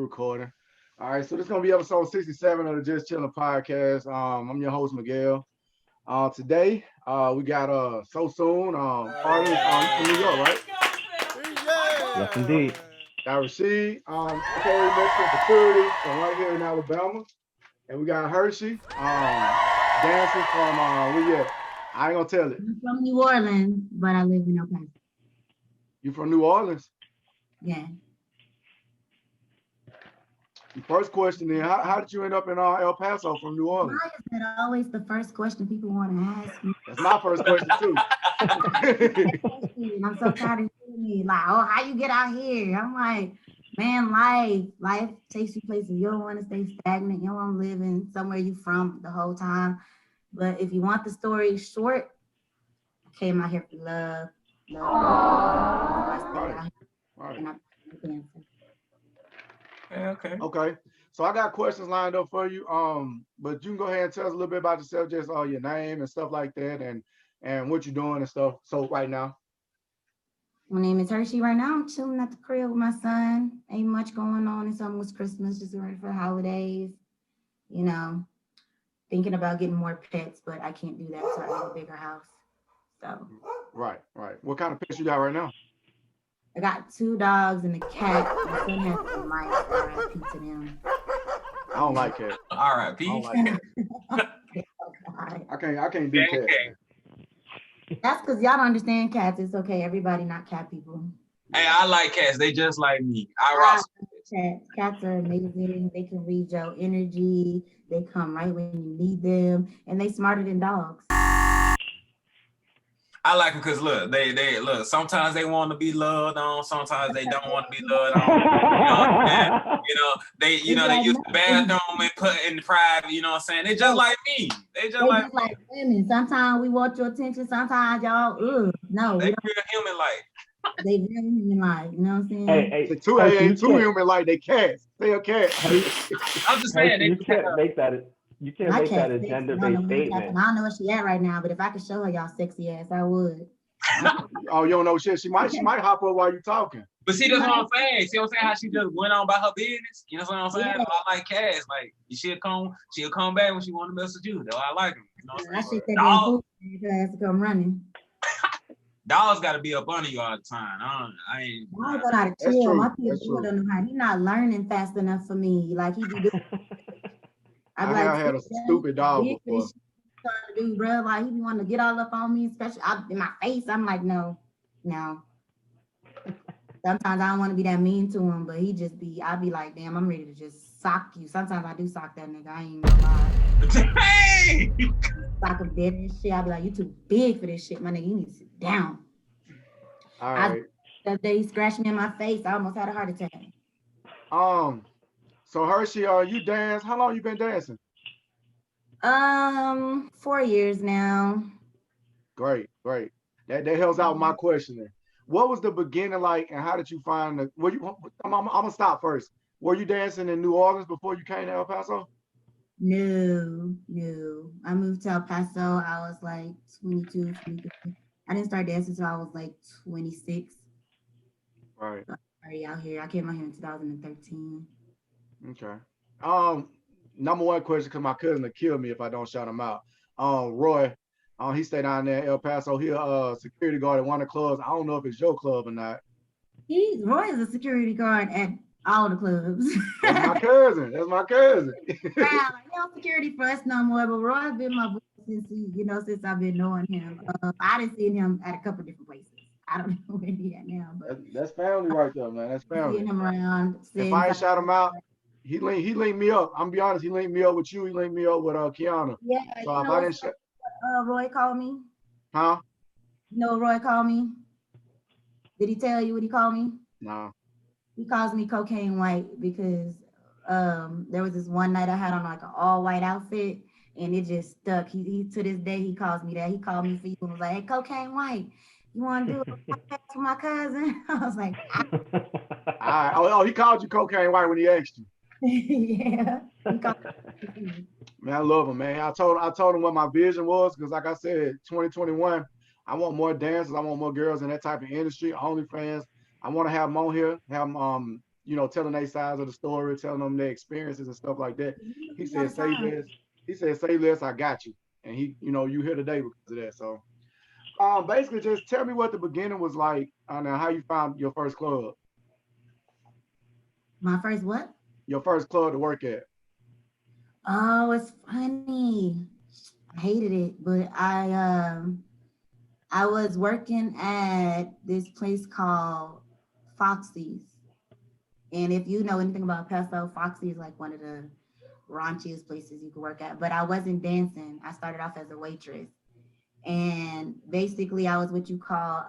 recording. All right, so this is gonna be episode 67 of the Just Chilling podcast. I'm your host Miguel. Today, we got so soon. Artist from New York, right? Yes, indeed. Got Rasheed, aka Mexican Security from right here in Alabama, and we got Hershey, dancing from where you at? I ain't gonna tell it. I'm from New Orleans, but I live in El Paso. You from New Orleans? Yeah. The first question then, how did you end up in El Paso from New Orleans? Why is that always the first question people want to ask me? That's my first question too. And I'm so tired of hearing me like, oh, how you get out here? I'm like, man, life takes you places. You don't want to stay stagnant. You don't want to live in somewhere you from the whole time. But if you want the story short, I came out here for love. I stayed out here. Right. And I'm dancing. Okay. So I got questions lined up for you. But you can go ahead and tell us a little bit about yourself, just your name and stuff like that, and what you're doing and stuff. So right now. My name is Hershey. Right now, I'm chilling at the crib with my son. Ain't much going on. It's almost Christmas, just ready for the holidays. You know, thinking about getting more pets, but I can't do that until I get a bigger house. So. Right. What kind of pets you got right now? I got 2 dogs and a cat. My son has some mice. R.I.P. to them. I don't like cats. R.I.P. I can't do cats. That's because y'all don't understand cats. It's okay. Everybody not cat people. Hey, I like cats. They just like me. I rock cats. Cats are amazing. They can read your energy. They come right when you need them, and they smarter than dogs. I like them because they look. Sometimes they want to be loved on. Sometimes they don't want to be loved on. They use the bathroom and put in private. You know what I'm saying? They just like me. They just like women. Sometimes we want your attention. Sometimes y'all, no. They real human like. They real human like. You know what I'm saying? Hey, two human like they cats. They a cat. I'm just saying. You can't make that. You can't make that a gender-based statement. I don't know where she at right now, but if I could show her y'all sexy ass, I would. Oh, you don't know shit. She might hop up while you talking. But see, that's what I'm saying. See what I'm saying? How she just went on about her business. You know what I'm saying? Yeah. I like cats. Like she'll come back when she want to mess with you. Though I like them. You know what I'm saying? Dogs to come running. Dogs got to be up under you all the time. I ain't. I don't know how to chill. My kids don't know how. He's not learning fast enough for me. Like he be doing. I had a stupid dog before. Trying to do, bro. Like he be wanting to get all up on me, especially in my face. I'm like, no. Sometimes I don't want to be that mean to him, but I be like, damn, I'm ready to just sock you. Sometimes I do sock that nigga. I ain't gonna lie. Hey! Sock him dead and shit. I be like, you too big for this shit, my nigga. You need to sit down. All right. That day he scratched me in my face. I almost had a heart attack. So Hershey, you dance? How long you been dancing? 4 years now. Great. That helps out my questioning. What was the beginning like, and how did you find I'm gonna stop first. Were you dancing in New Orleans before you came to El Paso? No. I moved to El Paso. I was like 22, 23. I didn't start dancing until I was like 26. Right. So I started out here. I came out here in 2013. Okay. Number one question, because my cousin will kill me if I don't shout him out. Roy, he stayed down there in El Paso. He security guard at one of the clubs. I don't know if it's your club or not. Roy is a security guard at all the clubs. That's my cousin. Wow, he don't security for us no more, but Roy's been my boy since I've been knowing him. I done seen him at a couple different places. I don't know where he at now, but that's family right there, man. That's family. Seeing him around. If I ain't shout him out, he linked me up. I'm gonna be honest, he linked me up with you. He linked me up with Kiana. Yeah. So if I didn't Roy called me. Huh? You know what Roy called me? Did he tell you what he called me? No. He calls me Cocaine White because there was this one night I had on like an all white outfit and it just stuck. He to this day he calls me that. He called me for you and was like, hey, Cocaine White, you want to do a podcast with my cousin? I was like, he called you Cocaine White when he asked you. Yeah. Man, I love him, man. I told him what my vision was because, like I said, 2021, I want more dancers. I want more girls in that type of industry. OnlyFans. I want to have them on here, have them telling their sides of the story, telling them their experiences and stuff like that. He All said, the say time. less. He said, say less, I got you. And you here today because of that. So basically just tell me what the beginning was like and how you found your first club. My first what? Your first club to work at. Oh, it's funny. I hated it, but I was working at this place called Foxy's. And if you know anything about Peso, Foxy is like one of the raunchiest places you could work at. But I wasn't dancing. I started off as a waitress. And basically I was what you call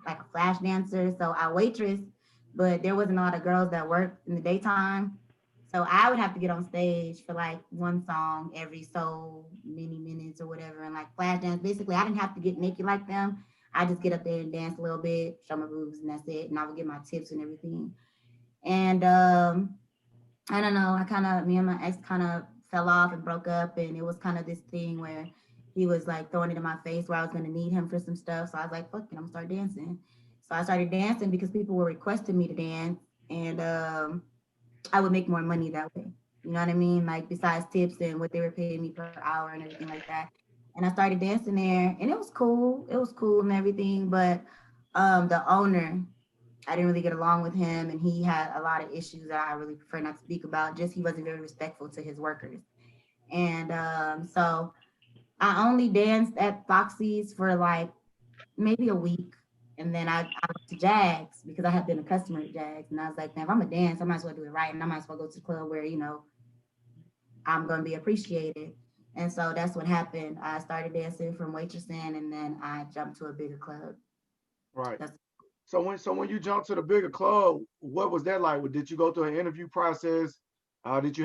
like a flash dancer. So I waitress, but there wasn't a lot of girls that worked in the daytime. So I would have to get on stage for like one song every so many minutes or whatever, and like flash dance. Basically, I didn't have to get naked like them. I just get up there and dance a little bit, show my boobs, and that's it. And I would get my tips and everything. And I don't know. Me and my ex kind of fell off and broke up, and it was kind of this thing where he was like throwing it in my face where I was gonna need him for some stuff. So I was like, fuck it, I'm gonna start dancing. So I started dancing because people were requesting me to dance, and I would make more money that way. You know what I mean? Like besides tips and what they were paying me per hour and everything like that. And I started dancing there, and it was cool. It was cool and everything, but the owner, I didn't really get along with him, and he had a lot of issues that I really prefer not to speak about. Just he wasn't very respectful to his workers, and so I only danced at Foxy's for like maybe a week, and then I went to Jags because I had been a customer at Jags, and I was like, man, if I'm a dance, I might as well do it right, and I might as well go to the club where I'm gonna be appreciated. And so that's what happened. I started dancing from waitressing, and then I jumped to a bigger club. Right. That's So when you jumped to the bigger club, what was that like? Did you go through an interview process? Who did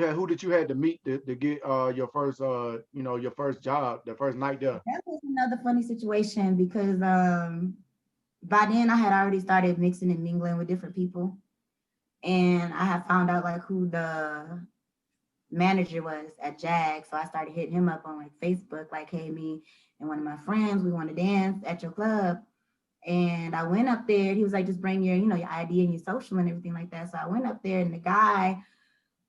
you had to meet to get your first your first job, the first night there? that was another funny situation because by then I had already started mixing and mingling with different people, and I had found out like who the manager was at Jag. So I started hitting him up on like Facebook, like, hey, me and one of my friends, we want to dance at your club. And I went up there. He was like, just bring your ID and your social and everything like that. So I went up there, and the guy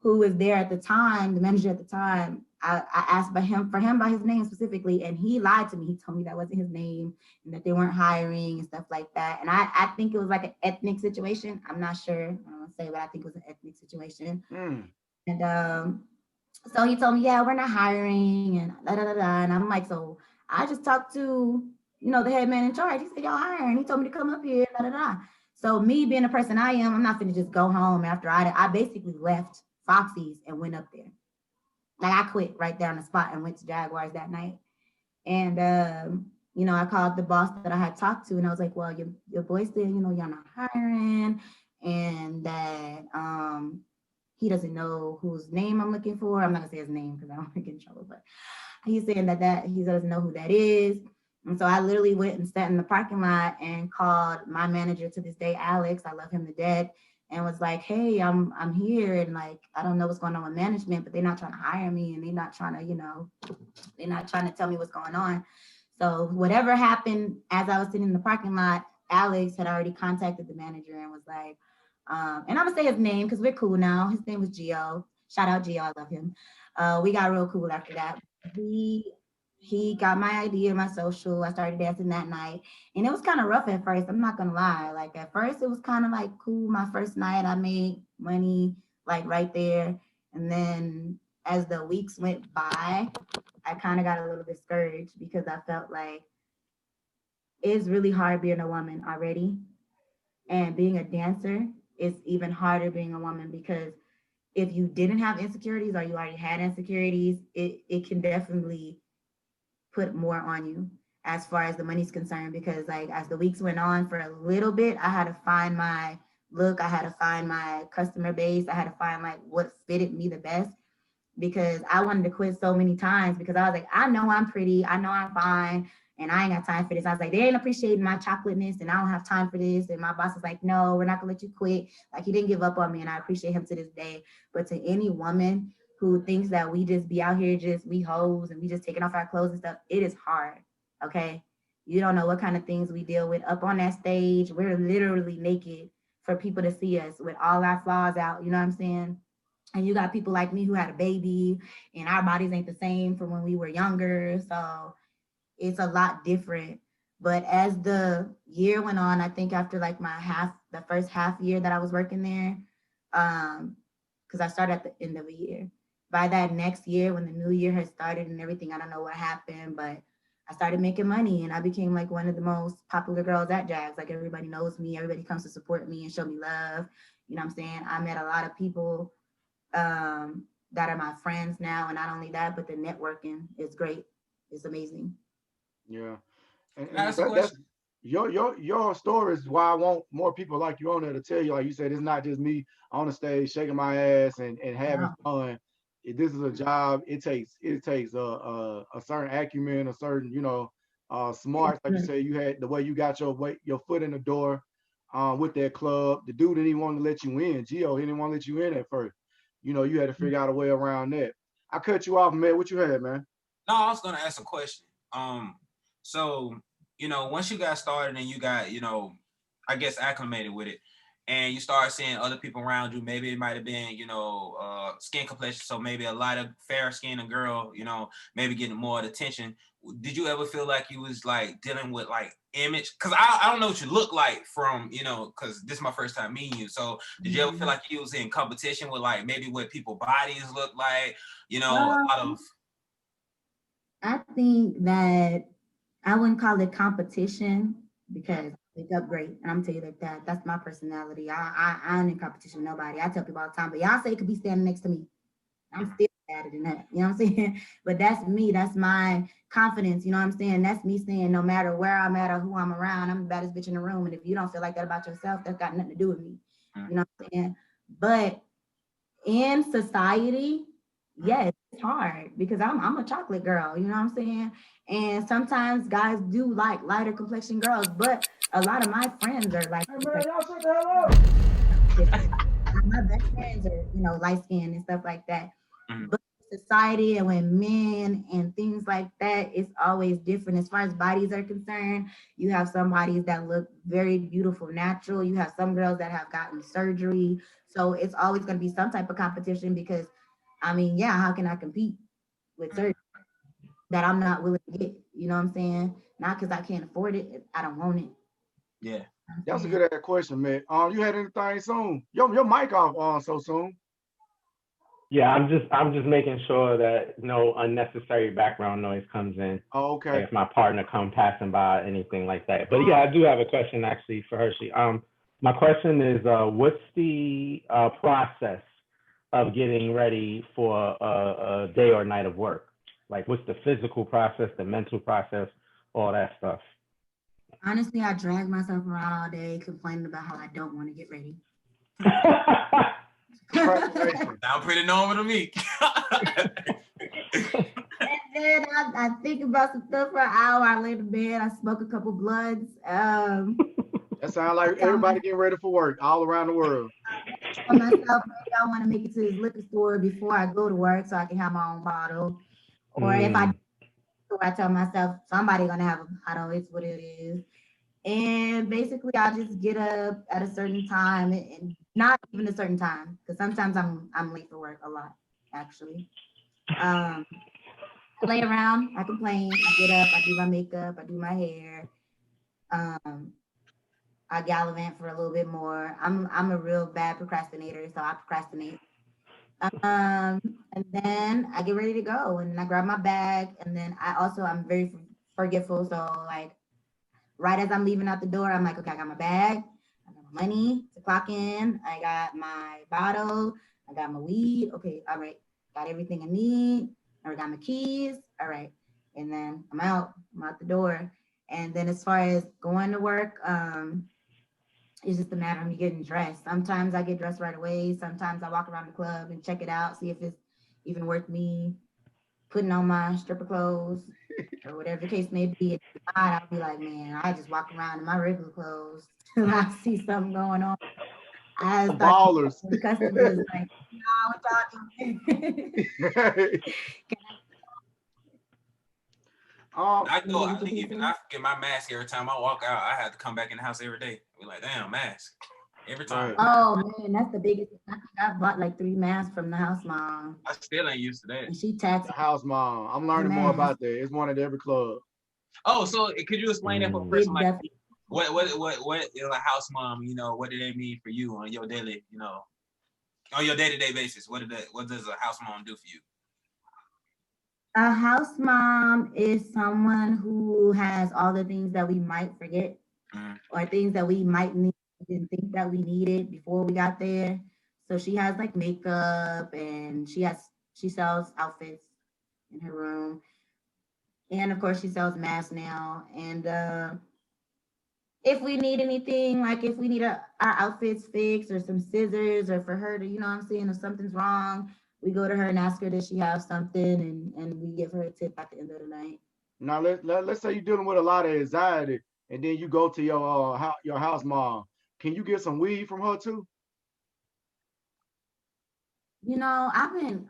who was there at the time, the manager at the time, I asked for him by his name specifically, and he lied to me. He told me that wasn't his name and that they weren't hiring and stuff like that. And I think it was like an ethnic situation. I'm not sure. I don't want to say, but I think it was an ethnic situation. Mm. And so he told me, yeah, we're not hiring and da da da da. And I'm like, so I just talked to, the head man in charge. He said, y'all hiring. He told me to come up here, da da da. So me being the person I am, I'm not gonna just go home after I basically left Foxy's and went up there. Like I quit right there on the spot and went to Jaguars that night. And I called the boss that I had talked to, and I was like, well, your boy said, y'all not hiring, and that he doesn't know whose name I'm looking for. I'm not gonna say his name because I don't want to get in trouble, but he's saying that he doesn't know who that is. And so I literally went and sat in the parking lot and called my manager to this day, Alex. I love him to death. And was like, hey, I'm here, and like I don't know what's going on with management, but they're not trying to hire me, and they're not trying to tell me what's going on. So whatever happened as I was sitting in the parking lot, Alex had already contacted the manager and was like, and I'm gonna say his name because we're cool now. His name was Gio. Shout out Gio, I love him. We got real cool after that. He got my ID and my social. I started dancing that night, and it was kind of rough at first. I'm not gonna lie. Like at first, it was kind of like cool. My first night, I made money like right there, and then as the weeks went by, I kind of got a little discouraged because I felt like it's really hard being a woman already, and being a dancer is even harder being a woman because if you didn't have insecurities or you already had insecurities, it can definitely put more on you as far as the money's concerned, because like as the weeks went on for a little bit, I had to find my look, I had to find my customer base, I had to find like what fitted me the best, because I wanted to quit so many times because I was like, I know I'm pretty, I know I'm fine, and I ain't got time for this. I was like, they ain't appreciating my chocolateness and I don't have time for this. And my boss was like, no, we're not gonna let you quit. Like he didn't give up on me, and I appreciate him to this day. But to any woman who thinks that we just be out here we hoes and we just taking off our clothes and stuff, it is hard, okay? You don't know what kind of things we deal with up on that stage. We're literally naked for people to see us with all our flaws out, you know what I'm saying? And you got people like me who had a baby and our bodies ain't the same from when we were younger. So it's a lot different. But as the year went on, I think after like the first half year that I was working there, because I started at the end of the year. By that next year, when the new year had started and everything, I don't know what happened, but I started making money and I became like one of the most popular girls at Jags. Like everybody knows me, everybody comes to support me and show me love. You know what I'm saying? I met a lot of people that are my friends now. And not only that, but the networking is great. It's amazing. Yeah. And That's a that's question. your story is why I want more people like you on there to tell you, like you said, it's not just me on the stage shaking my ass and having No. fun. This is a job. It takes a certain acumen, a certain smart. Like you say, you had the way you got your foot in the door with that club. The dude didn't even want to let you in. Gio, he didn't want to let you in at first. You had to figure out a way around that. I cut you off, man. What you had, man? No, I was gonna ask a question. So once you got started and you got, I guess acclimated with it, and you start seeing other people around you, maybe it might have been, skin complexion, so maybe a lot of fair skin and girl, maybe getting more attention. Did you ever feel like you was like dealing with like image? Because I don't know what you look like from, because this is my first time meeting you. So did you ever feel like you was in competition with like maybe what people bodies look like, a lot of. I think that I wouldn't call it competition because I wake up great. And I'm telling you that that's my personality. I ain't in competition with nobody. I tell people all the time, but y'all say could be standing next to me. I'm still better than that. You know what I'm saying? But that's me. That's my confidence. You know what I'm saying? That's me saying no matter where I'm at or who I'm around, I'm the baddest bitch in the room. And if you don't feel like that about yourself, that's got nothing to do with me. You know what I'm saying? But in society, yes, it's hard because I'm a chocolate girl, you know what I'm saying? And sometimes guys do like lighter complexion girls, but a lot of my friends are like, Hey man, y'all shut the hell up. my best friends are, light skinned and stuff like that. Mm-hmm. But society and when men and things like that, it's always different. As far as bodies are concerned, you have some bodies that look very beautiful, natural. You have some girls that have gotten surgery. So it's always going to be some type of competition because, how can I compete with surgery that I'm not willing to get? You know what I'm saying? Not because I can't afford it. I don't want it. Yeah. That's a good question, man. You had anything soon? Your mic off on so soon. Yeah, I'm just making sure that no unnecessary background noise comes in. Oh, okay. Like if my partner come passing by, anything like that. But yeah, I do have a question actually for Hershey. My question is, what's the process of getting ready for a day or night of work? Like, what's the physical process, the mental process, all that stuff? Honestly, I drag myself around all day complaining about how I don't want to get ready. Sound pretty normal to me. And then I think about some stuff for an hour. I lay in bed. I smoke a couple blunts. That sounds like everybody getting ready for work all around the world. For myself, maybe I want to make it to this liquor store before I go to work so I can have my own bottle. Or if I tell myself somebody gonna have a bottle, it's what it is. And basically, I just get up at a certain time, and not even a certain time, because sometimes I'm late for work a lot, actually. I lay around, I complain, I get up, I do my makeup, I do my hair. I gallivant for a little bit more. I'm a real bad procrastinator, so I procrastinate. And then I get ready to go, and I grab my bag, and then I'm very forgetful, so like right as I'm leaving out the door, I'm like, okay, I got my bag, I got my money to clock in, I got my bottle, I got my weed. Okay, all right, got everything I need. I got my keys. All right, and then I'm out the door. And then as far as going to work, it's just a matter of me getting dressed. Sometimes I get dressed right away. Sometimes I walk around the club and check it out, see if it's even worth me putting on my stripper clothes or whatever the case may be. If not, I'll be like, man, I just walk around in my regular clothes till I see something going on. I start Ballers. the customers like, nah, what y'all doing? I think even I forget my mask every time I walk out. I have to come back in the house every day. Be like, damn, mask. Every time. Right. Oh man, that's the biggest. I think I bought like 3 masks from the house mom, I still ain't used to that. and she The tattooed house mom. I'm the learning more mask. about that. It's one at every club. Oh, so could you explain that for a person It like definitely. what is a house mom? You know, what do they mean for you on your daily, you know, on your day-to-day basis? What does a house mom do for you? A house mom is someone who has all the things that we might forget Mm. or things that we might need, didn't think that we needed before we got there. So she has like makeup and she sells outfits in her room. And of course she sells masks now. And if we need anything, like if we need our outfits fixed or some scissors or for her to, you know what I'm saying, if something's wrong, we go to her and ask her does she have something and we give her a tip at the end of the night. Now let's say you're dealing with a lot of anxiety, and then you go to your house mom. Can you get some weed from her too? You know, I've been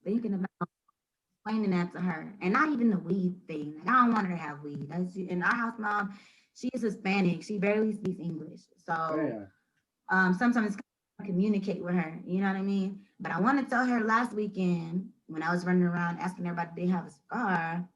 thinking about explaining that to her, and not even the weed thing. Like, I don't want her to have weed. And our house mom, she is Hispanic. She barely speaks English, so Damn. sometimes I communicate with her. You know what I mean? But I want to tell her last weekend when I was running around asking everybody if they have a cigar,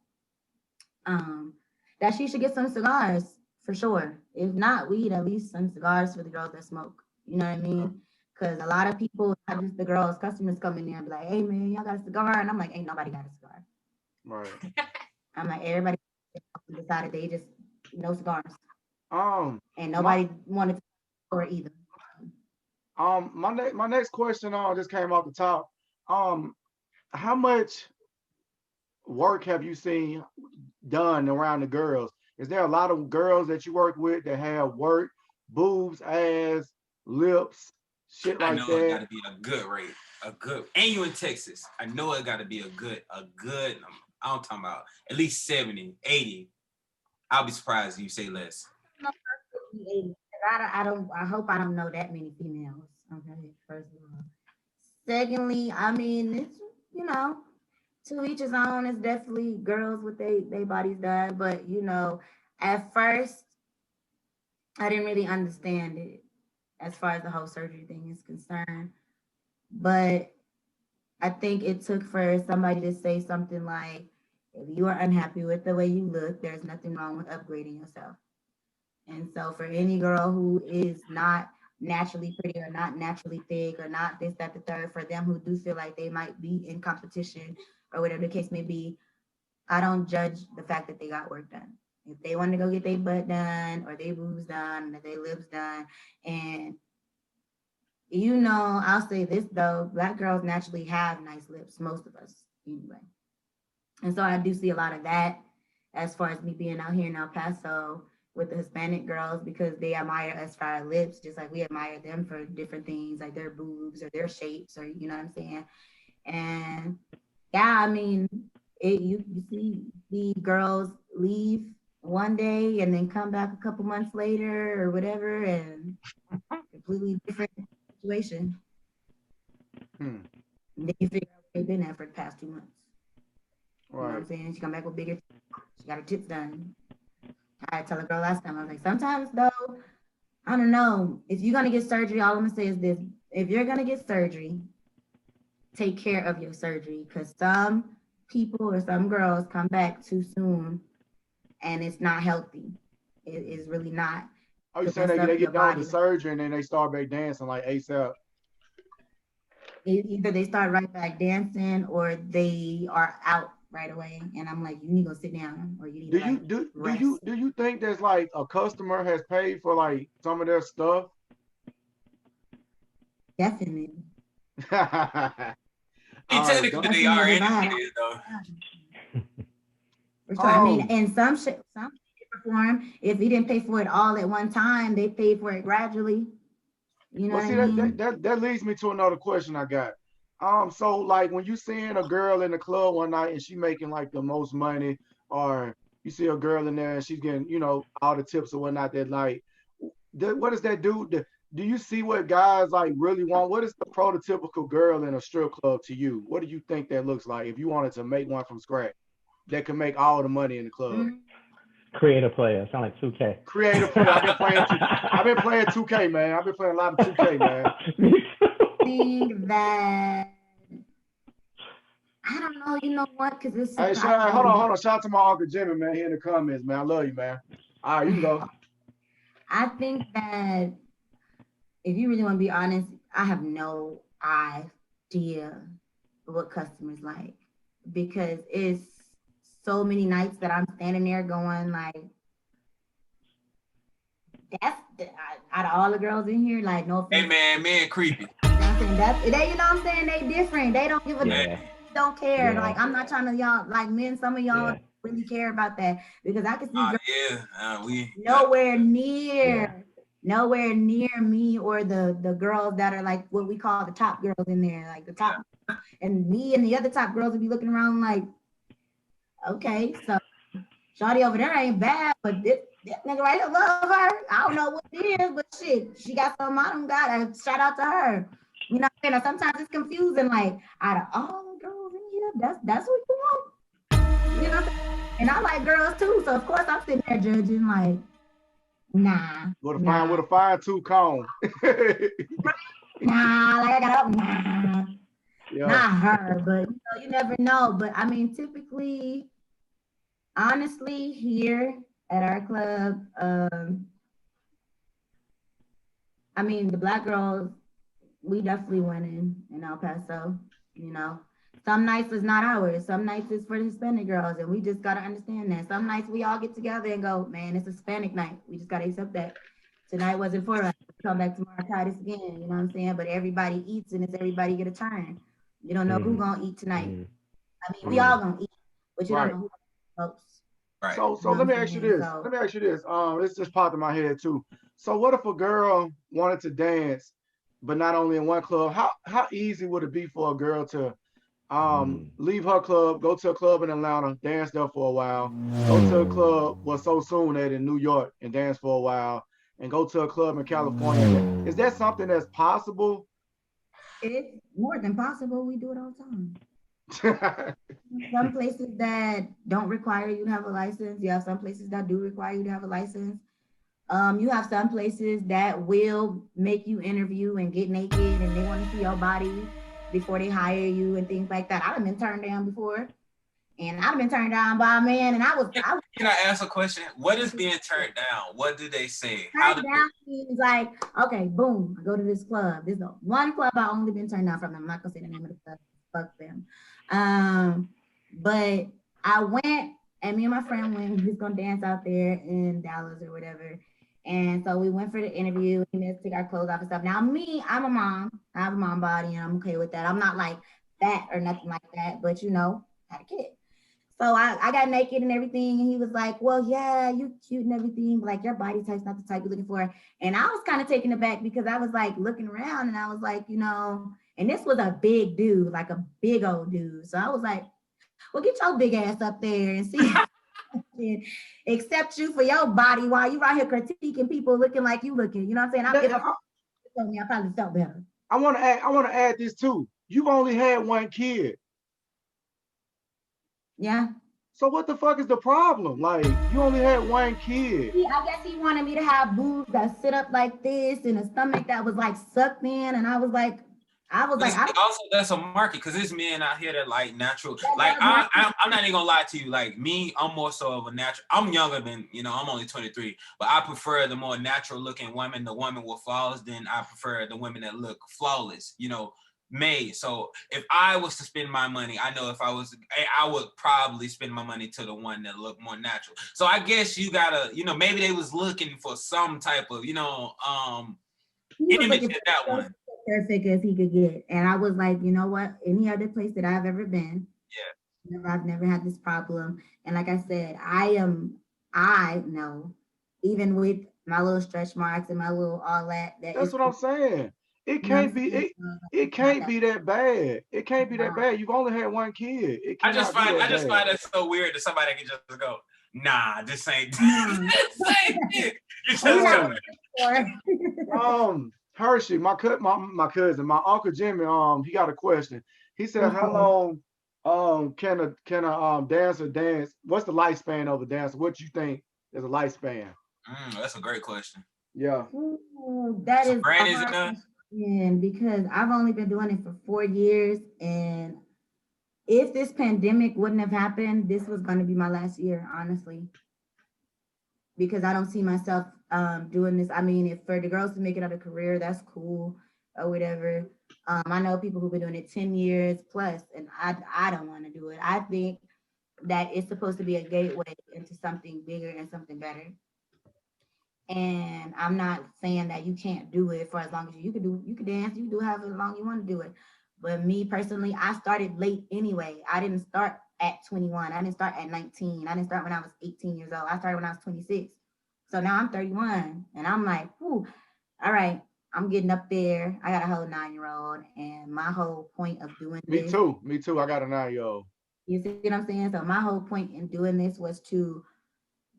um, that she should get some cigars for sure. If not weed, at least some cigars for the girls that smoke. You know what I mean? Because a lot of people, not just the girls, customers come in there and be like, "Hey man, y'all got a cigar?" And I'm like, "Ain't nobody got a cigar." Right. I'm like, everybody decided they just no cigars, Um, and my nobody wanted to or either. my next question just came off the top. Um, how much work have you seen done around the girls? Is there a lot of girls that you work with that have work, boobs, ass, lips, shit I like know it got that? to be a good rate, and you in Texas. I know it got to be a good. I'm talking about at least 70, 80. I'll be surprised if you say less. No, I hope I don't know that many females. Okay, first of all. Secondly, I mean, it's you know, to each his own. It's definitely girls with they bodies done, but at first I didn't really understand it as far as the whole surgery thing is concerned. But I think it took for somebody to say something like, if you are unhappy with the way you look, there's nothing wrong with upgrading yourself. And so for any girl who is not naturally pretty or not naturally thick or not this, that, the third, for them who do feel like they might be in competition or whatever the case may be, I don't judge the fact that they got work done. If they want to go get their butt done or their boobs done or their lips done, and I'll say this though, Black girls naturally have nice lips, most of us anyway. And so I do see a lot of that as far as me being out here in El Paso with the Hispanic girls because they admire us for our lips, just like we admire them for different things like their boobs or their shapes or you know what I'm saying. And yeah, I mean, you see the girls leave one day and then come back a couple months later or whatever, and completely different situation. Hmm. And then you figure out where they've been at for the past 2 months. You know what Right. I'm saying? She come back with bigger. She got her tits done. I had to tell a girl last time. I was like, sometimes though, I don't know. If you're gonna get surgery, all I'm gonna say is this: if you're gonna get surgery, take care of your surgery, because some people or some girls come back too soon, and it's not healthy. It is really not. Oh, you To saying mess they up your get done with body. the surgery and then they start back dancing like ASAP? Either they start right back dancing or they are out right away. And I'm like, you need to go sit down or you need Do to you like do do you rest. do you think there's like a customer has paid for like some of their stuff? Definitely. And All right, technically, don't. they Definitely are have ever anyways, though. For sure. I mean, Um, in some shape or form, if he didn't pay for it all at one time, they paid for it gradually. You know well, what I see that that mean? that, that leads me to another question I got. So like when you seeing a girl in the club one night and she making like the most money, or you see a girl in there and she's getting, all the tips or whatnot that night, what does that do? Do you see what guys like really want? What is the prototypical girl in a strip club to you? What do you think that looks like if you wanted to make one from scratch that can make all the money in the club? Mhm. Creative player. Sound like 2K. Creative player. I've been playing 2K, man. I've been playing a lot of 2K, man. Me too. I think that I don't know. You know what? Because it's Hey, hold on. Shout out to my Uncle Jimmy, man. Here in the comments, man. I love you, man. All right, you can go. I think that if you really want to be honest, I have no idea what customers like, because it's so many nights that I'm standing there going like, out of all the girls in here, like, no offense. Hey man, creepy. You know what I'm saying? They, you know what I'm saying? They different. They don't give a don't care. Yeah. Like, I'm not trying to y'all like men. Some of y'all really care about that, because I can see girls nowhere near me or the girls that are like what we call the top girls in there, like the top, and me and the other top girls would be looking around like, okay, so shawty over there ain't bad, but this nigga right here love her. I don't know what it is, but shit, she got something I don't got. I shout out to her. You know what I'm saying? Sometimes it's confusing, like, out of all the girls in here, that's what you want. You know what I'm saying? And I like girls too, so of course I'm sitting there judging, like, nah. With a fine tooth comb. Nah, like I got up, not her, but you never know. But I mean, typically, honestly, here at our club, I mean, the Black girls, we definitely winning in El Paso. You know, some nights is not ours. Some nights is for the Hispanic girls, and we just gotta understand that. Some nights we all get together and go, man, it's a Hispanic night. We just gotta accept that. Tonight wasn't for us. Come back tomorrow, try this again. You know what I'm saying? But everybody eats, and it's everybody get a turn. You don't know who gonna eat tonight. I mean, we all gonna eat, but you don't know who folks. Right. So let me ask you this. It's just popped in my head too. So what if a girl wanted to dance, but not only in one club? How easy would it be for a girl to leave her club, go to a club in Atlanta, dance there for a while, go to a club So Soon at in New York and dance for a while, and go to a club in California? Is that something that's possible? It's more than possible. We do it all the time. Some places that don't require you to have a license. You have some places that do require you to have a license. You have some places that will make you interview and get naked, and they want to see your body before they hire you and things like that. I've been turned down before, and I've been turned down by a man, and I was. Can I ask a question? What is being turned down? What do they say? Turned down means like, okay, boom, I go to this club. There's one club I only been turned down from. I'm not gonna say the name of the club. Fuck them. But I went, and me and my friend went. We was gonna dance out there in Dallas or whatever. And so we went for the interview. We had to take our clothes off and stuff. Now me, I'm a mom. I have a mom body, and I'm okay with that. I'm not like fat or nothing like that, but you know, had a kid. So I got naked and everything, and he was like, well, yeah, you cute and everything, but like your body type's not the type you're looking for. And I was kind of taken aback because I was like looking around, and I was like, you know, and this was a big dude, like a big old dude. So I was like, well, get your big ass up there and see accept you for your body while you out here critiquing people looking like you looking. You know what I'm saying? I probably felt better. I want to add this too. You've only had one kid. Yeah. So what the fuck is the problem? Like, you only had one kid. I guess he wanted me to have boobs that sit up like this and a stomach that was like sucked in, and I was like, also that's a market, because there's men out here that like natural. Like I'm not even gonna lie to you. Like me, I'm more so of a natural. I'm younger than, you know, I'm only 23, but I prefer the more natural looking women, the women with flaws. Than I prefer the women that look flawless, you know, made. So if I was to spend my money, I know if I would probably spend my money to the one that looked more natural. So I guess you gotta, you know, maybe they was looking for some type of, you know, image at that one. Perfect as he could get. And I was like, you know what? Any other place that I've ever been, I've never had this problem. And like I said, I know, even with my little stretch marks and my little all that. That's what I'm saying. It can't be it can't be that bad. It can't be that bad. You've only had one kid. I just find that so weird that somebody can just go, nah, this ain't it. You just Hershey, my cousin, my Uncle Jimmy, he got a question. He said, how long can a dancer dance? What's the lifespan of a dancer? What you think There's a lifespan. That's a great question. Yeah. Ooh, that So is a Brandy's hard done. question because I've only been doing it for 4 years, and if this pandemic wouldn't have happened, this was going to be my last year, honestly, because I don't see myself doing this. I mean, if for the girls to make it out a career, that's cool or whatever. I know people who've been doing it 10 years plus, and I don't want to do it. I think that it's supposed to be a gateway into something bigger and something better. And I'm not saying that you can't do it for as long as you can do, you can dance, you can do however long you want to do it. But me personally, I started late anyway. I didn't start at 21. I didn't start at 19. I didn't start when I was 18 years old. I started when I was 26. So now I'm 31 and I'm like, whew, all right, I'm getting up there. I got a whole 9-year-old, and my whole point of doing Me this, too. Me too. I got a 9-year-old. you see what I'm saying? So my whole point in doing this was to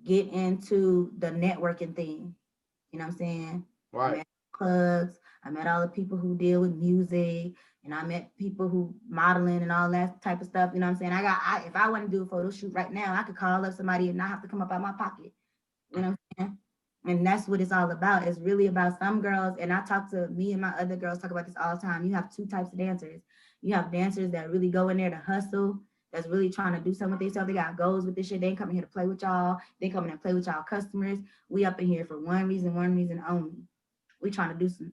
get into the networking thing. You know what I'm saying? I Right. met clubs. I met all the people who deal with music, and I met people who modeling and all that type of stuff. You know what I'm saying? If I want to do a photo shoot right now, I could call up somebody and not have to come up out my pocket. You know what I'm saying? And that's what it's all about. It's really about some girls, and I talk to me and my other girls talk about this all the time. You have two types of dancers. You have dancers that really go in there to hustle, that's really trying to do something with themselves. They got goals with this shit. They ain't coming here to play with y'all. They coming to play with y'all customers. We up in here for one reason only. We trying to do some.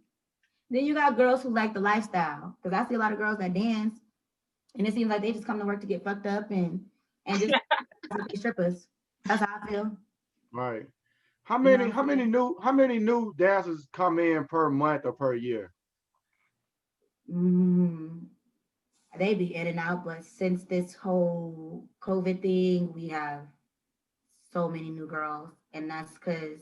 Then you got girls who like the lifestyle. Because I see a lot of girls that dance, and it seems like they just come to work to get fucked up and just strippers. That's how I feel. Right. How You know many what I'm saying? how many new dancers come in per month or per year? Mm, they be in and out, but since this whole COVID thing, we have so many new girls, and that's because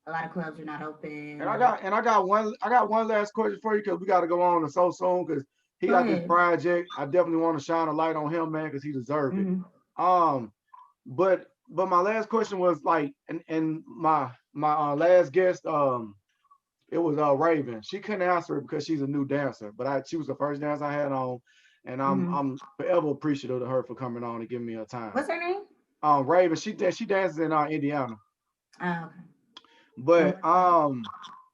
a lot of clubs are not open. I got one last question for you because we got to go on so soon because he Go got this ahead. project. I definitely want to shine a light on him, man, because he deserves it. Mm-hmm. Um, but my last question was like, and my last guest, it was Raven. She couldn't answer it because she's a new dancer, but she was the first dancer I had on, and Mm-hmm. I'm forever appreciative of her for coming on and giving me her time. What's her name? Raven, she dances in Indiana. Oh, okay. But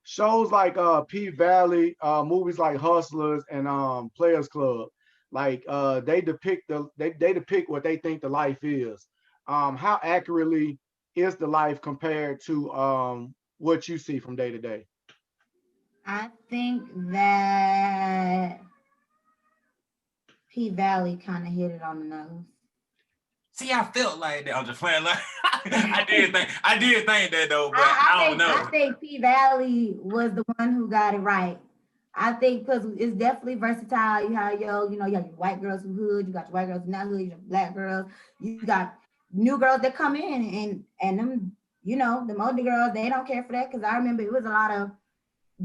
shows like P Valley, movies like Hustlers and Players Club, like they depict they depict what they think the life is. How accurately is the life compared to what you see from day to day? I think that P Valley kind of hit it on the nose. See, I felt like that. I'm just playing. Like, I did think that though, but I don't know. I think P Valley was the one who got it right. I think because it's definitely versatile. You have you have your white girls from hood, you got your white girls from that hood, you got black girls, you got new girls that come in and them, the older girls, they don't care for that because I remember it was a lot of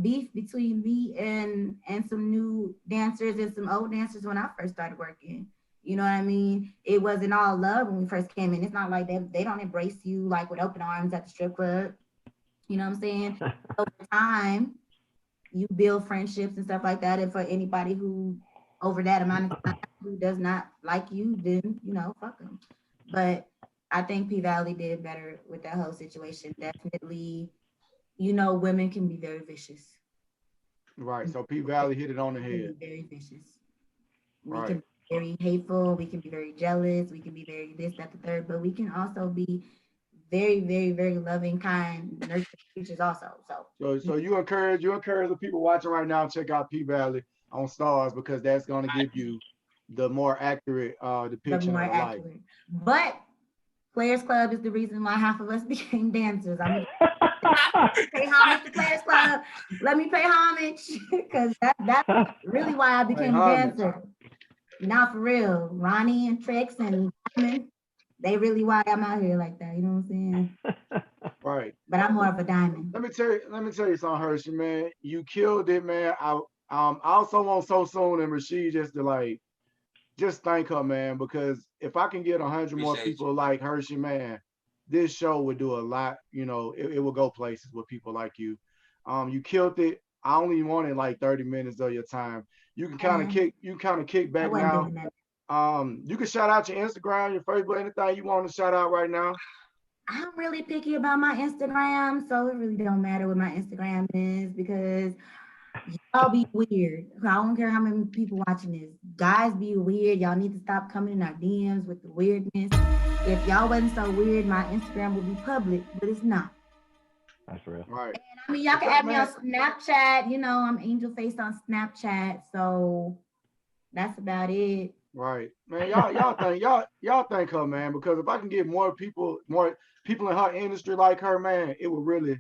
beef between me and some new dancers and some old dancers when I first started working. You know what I mean? It wasn't all love when we first came in. It's not like they don't embrace you like with open arms at the strip club. You know what I'm saying? Over time, you build friendships and stuff like that. And for anybody who over that amount of time who does not like you, then fuck them. But I think P Valley did better with that whole situation. Definitely, women can be very vicious. Right. So P Valley hit it on the We can head. be very vicious. We can Right. be very hateful. We can be very jealous. We can be very this, that, the third. But we can also be very, very, very loving, kind, nurturing creatures also. So you encourage the people watching right now to check out P Valley on Stars because that's going to give you the more accurate The depiction more of the life. accurate. But Players Club is the reason why half of us became dancers. I'm pay homage to Players Club. Let me pay homage because that's really why I became a dancer. Not for real. Ronnie and Trix and Diamond, they really why I'm out here like that. You know what I'm saying? Right. But I'm more of a diamond. Let me tell you something, Hershey, man. You killed it, man. I also want So Soon and Rasheed just thank her, man, because if I can get 100 more people like Hershey, man, this show would do a lot. It will go places with people like you. You killed it. I only wanted like 30 minutes of your time. You can kind of kick back now. You can shout out your Instagram, your Facebook, anything you want to shout out right now. I'm really picky about my Instagram, so it really don't matter what my Instagram is because y'all be weird. I don't care how many people watching this. Guys be weird. Y'all need to stop coming in our DMs with the weirdness. If y'all wasn't so weird, my Instagram would be public, but it's not. That's real. Right. And I mean, y'all can add me on Snapchat. You know, I'm Angel Face on Snapchat, so that's about it. Right, man. Y'all think her, man. Because if I can get more people in her industry like her, man, it would really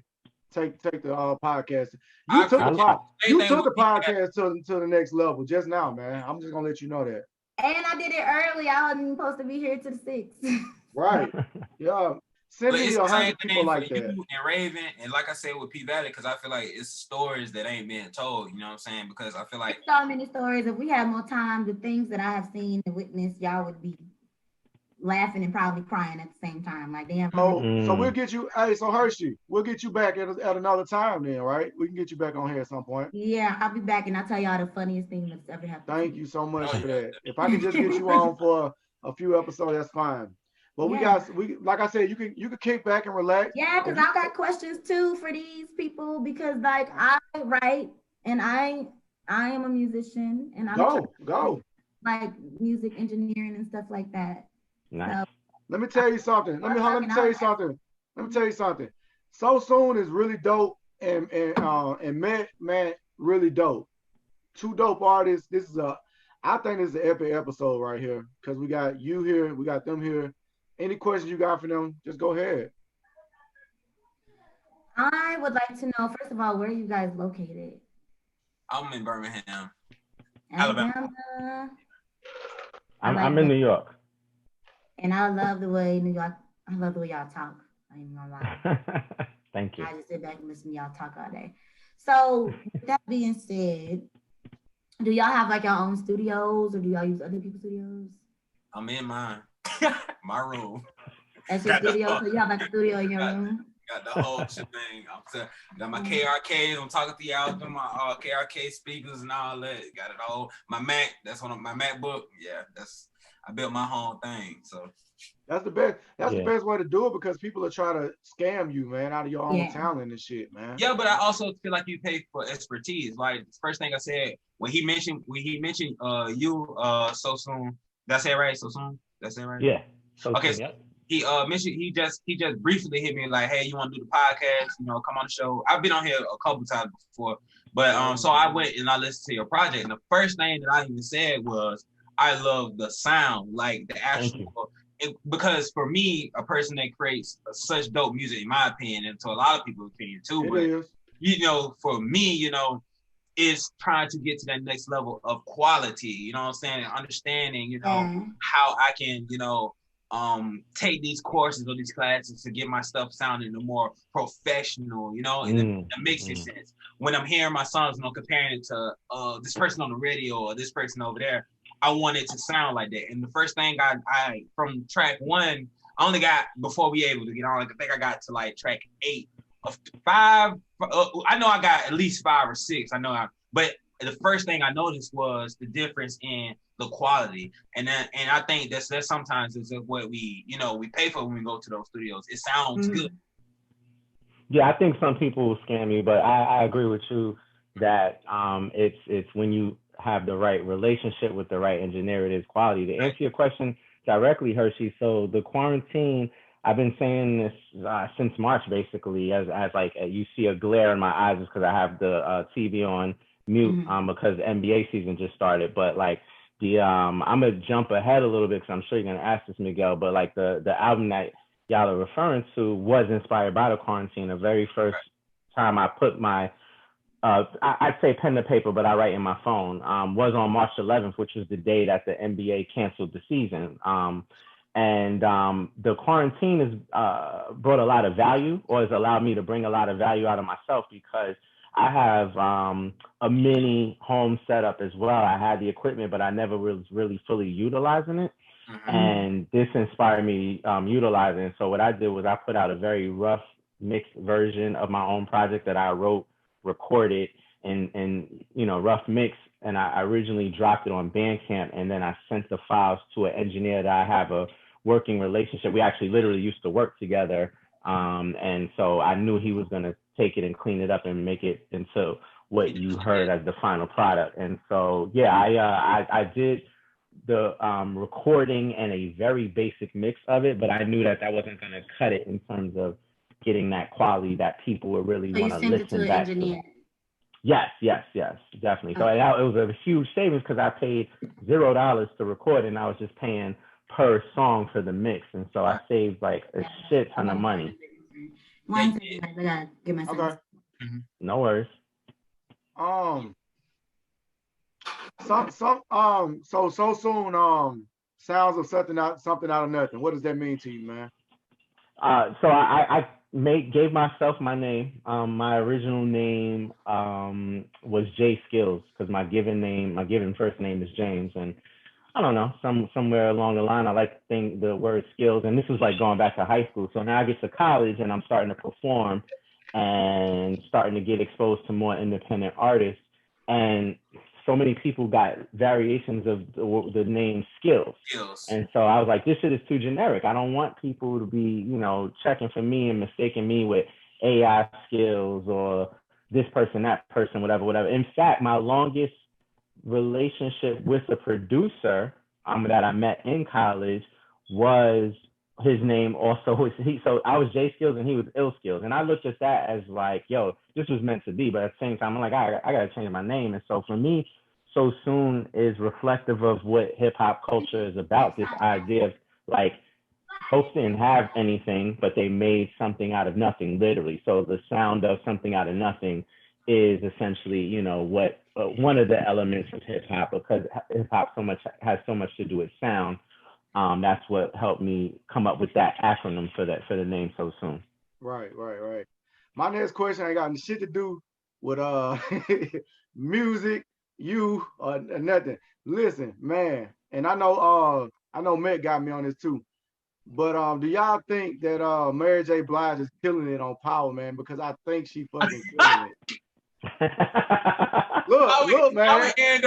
take the podcast. You took the podcast to the next level just now, man. I'm just gonna let you know that. And I did it early. I wasn't supposed to be here to the 6th. Right. Yeah. Send me 100 people like that. You and Raven, and like I said with P Valley, because I feel like it's stories that ain't being told. You know what I'm saying? Because I feel like so many stories. If we had more time, the things that I have seen and witnessed, y'all would be laughing and probably crying at the same time. Like, damn. So we'll get you. Hey, so Hershey, we'll get you back at another time then, right? We can get you back on here at some point. Yeah, I'll be back and I'll tell y'all the funniest thing that's ever happened. Thank you so much for that. If I can just get you on for a few episodes, that's fine. But we like I said, you can kick back and relax. Yeah, because I got questions too for these people because like I write and I am a musician and I'm go like music engineering and stuff like that. Nice. So, let me tell you something. Let me tell you something. So Soon is really dope and Matt really dope. Two dope artists. I think this is an epic episode right here because we got you here, we got them here. Any questions you got for them, just go ahead. I would like to know, first of all, where are you guys located? I'm in Birmingham, Alabama. I'm in New York. And I love the way y'all talk. I ain't gonna lie. Thank you. I just sit back and listen to y'all talk all day. So with that being said, do y'all have like your own studios or do y'all use other people's studios? I'm in mine. My room. That's your studio. So you have like a studio in your room? Got the whole shebang. Got my KRKs. I'm talking to y'all through my KRK speakers and all that. Got it all. My Mac. That's one of my MacBook. Yeah, I built my whole thing. So that's the best. That's the best way to do it because people are trying to scam you, man, out of your own talent and shit, man. Yeah, but I also feel like you pay for expertise. Like the first thing I said when he mentioned you so soon. Did I say it right? So soon. That's it, right? Yeah. Okay. So he mentioned he just briefly hit me like, hey, you want to do the podcast? You know, come on the show. I've been on here a couple times before, but so I went and I listened to your project, and the first thing that I even said was, I love the sound, like the actual. Because for me, a person that creates such dope music, in my opinion, and to a lot of people's opinion too, you know, for me, you know, is trying to get to that next level of quality, you know what I'm saying? Understanding, you know, how I can, you know, take these courses or these classes to get my stuff sounding more professional, you know, in the mixing sense. When I'm hearing my songs, you know, comparing it to this person on the radio or this person over there, I want it to sound like that. And the first thing I from track 1, I only got, before we able to get on, I think I got to like track 8 of 5. I know I got at least 5 or 6. But the first thing I noticed was the difference in the quality, and I think that's sometimes is what we pay for when we go to those studios. It sounds good. Yeah, I think some people scam you, but I agree with you that it's when you have the right relationship with the right engineer, it is quality. To answer your question directly, Hershey, so the quarantine, I've been saying this since March, basically, as like you see a glare in my eyes is because I have the TV on mute because the NBA season just started. But like I'm gonna jump ahead a little bit because I'm sure you're gonna ask this, Miguel. But like the album that y'all are referring to was inspired by the quarantine. The very first time I put my I'd say pen to paper, but I write in my phone, was on March 11th, which was the day that the NBA canceled the season. And the quarantine has brought a lot of value, or has allowed me to bring a lot of value out of myself, because I have a mini home setup as well. I had the equipment, but I never was really fully utilizing it. And this inspired me utilizing it. So what I did was I put out a very rough mixed version of my own project that I wrote, recorded in rough mix, and I originally dropped it on Bandcamp, and then I sent the files to an engineer that I have a working relationship. We actually literally used to work together. And so I knew he was going to take it and clean it up and make it into what you heard as the final product. And so, yeah, I did the recording and a very basic mix of it, but I knew that wasn't going to cut it in terms of getting that quality that people would really want to listen back to. Yes, definitely. So it was a huge savings because I paid $0 to record, and I was just paying per song for the mix, and so I saved like a shit ton of money. Okay. No worries. So soon. Sounds of something out of nothing. What does that mean to you, man? So I gave myself my name. My original name was J Skills because my given first name is James, and I don't know, somewhere along the line I like to think the word skills, and this was like going back to high school. So now I get to college and I'm starting to perform and starting to get exposed to more independent artists, and so many people got variations of the name Skills. And so I was like, this shit is too generic. I don't want people to be, checking for me and mistaking me with AI Skills or this person, that person, whatever. In fact, my longest relationship with a producer that I met in college was his name also. So I was J Skills and he was Ill Skills. And I looked at that as like, yo, this was meant to be. But at the same time, I'm like, I got to change my name. And so for me, So Soon is reflective of what hip hop culture is about. This idea of like, folks didn't have anything, but they made something out of nothing, literally. So the sound of something out of nothing is essentially, what one of the elements of hip hop, because hip hop has so much to do with sound. That's what helped me come up with that acronym for the name So Soon. Right. My next question ain't got shit to do with music, you or nothing. Listen, man, and I know Matt got me on this too. But do y'all think that Mary J. Blige is killing it on Power, man? Because I think she fucking killing it. Look, man. How we end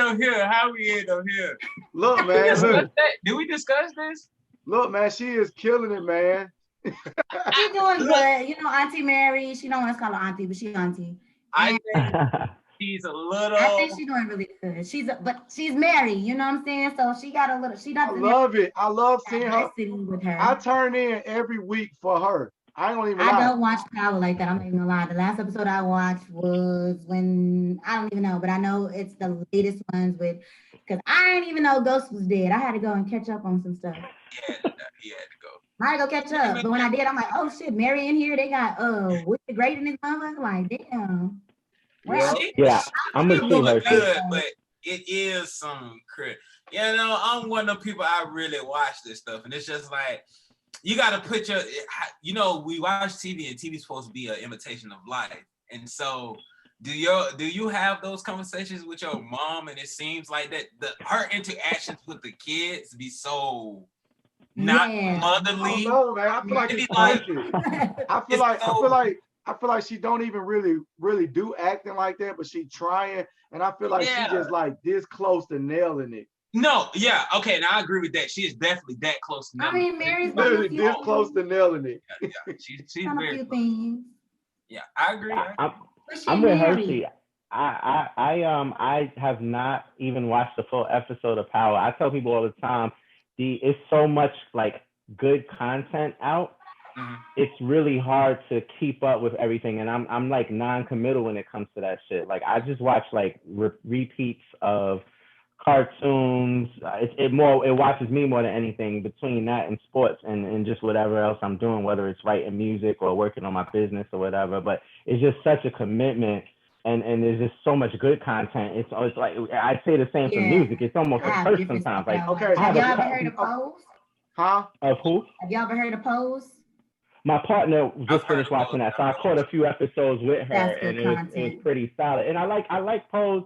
up here? Look, man. Did we discuss this? Look, man, she is killing it, man. She's doing good. Auntie Mary, she don't want to call her auntie, but she auntie. I think she's a little. I think she's doing really good. She's married, you know what I'm saying? So she got a little. She doesn't. I love it. I love seeing her. With her. I turn in every week for her. I don't watch Power like that. I'm not even gonna lie. The last episode I watched was when I don't even know, but I know it's the latest ones because I didn't even know Ghost was dead. I had to go and catch up on some stuff. Yeah, he had to go. I had to go catch up, but when I did, I'm like, oh shit, Mary in here. They got with the great in this motherfucker. Like, damn. Yeah, I'm gonna see her good, but it is some crit. I'm one of the people I really watch this stuff, and it's just like. You got to put we watch TV and TV's supposed to be an imitation of life. And so do you have those conversations with your mom? And it seems like that her interactions with the kids be so not motherly. No, man. I feel like it's I feel like she don't even really do acting like that, but she trying. And I feel like she just like this close to nailing it. No, yeah, okay, now I agree with that. She is definitely that close to nailing it. I mean, Mary's literally this close to nailing it. Yeah, she's very a few things. Yeah, I agree. I'm with Hershey. I have not even watched the full episode of Power. I tell people all the time, it's so much like good content out. Mm-hmm. It's really hard to keep up with everything, and I'm like non-committal when it comes to that shit. Like I just watch like repeats of cartoons. It watches me more than anything between that and sports and just whatever else I'm doing, whether it's writing music or working on my business or whatever. But it's just such a commitment, and there's just so much good content. It's like I'd say the same for music. It's almost a curse sometimes. Like, okay, have y'all ever heard of Pose? Huh? Of who? Have y'all ever heard of Pose? My partner just finished watching that, so I caught a few episodes with her, and it was pretty solid. And I like Pose.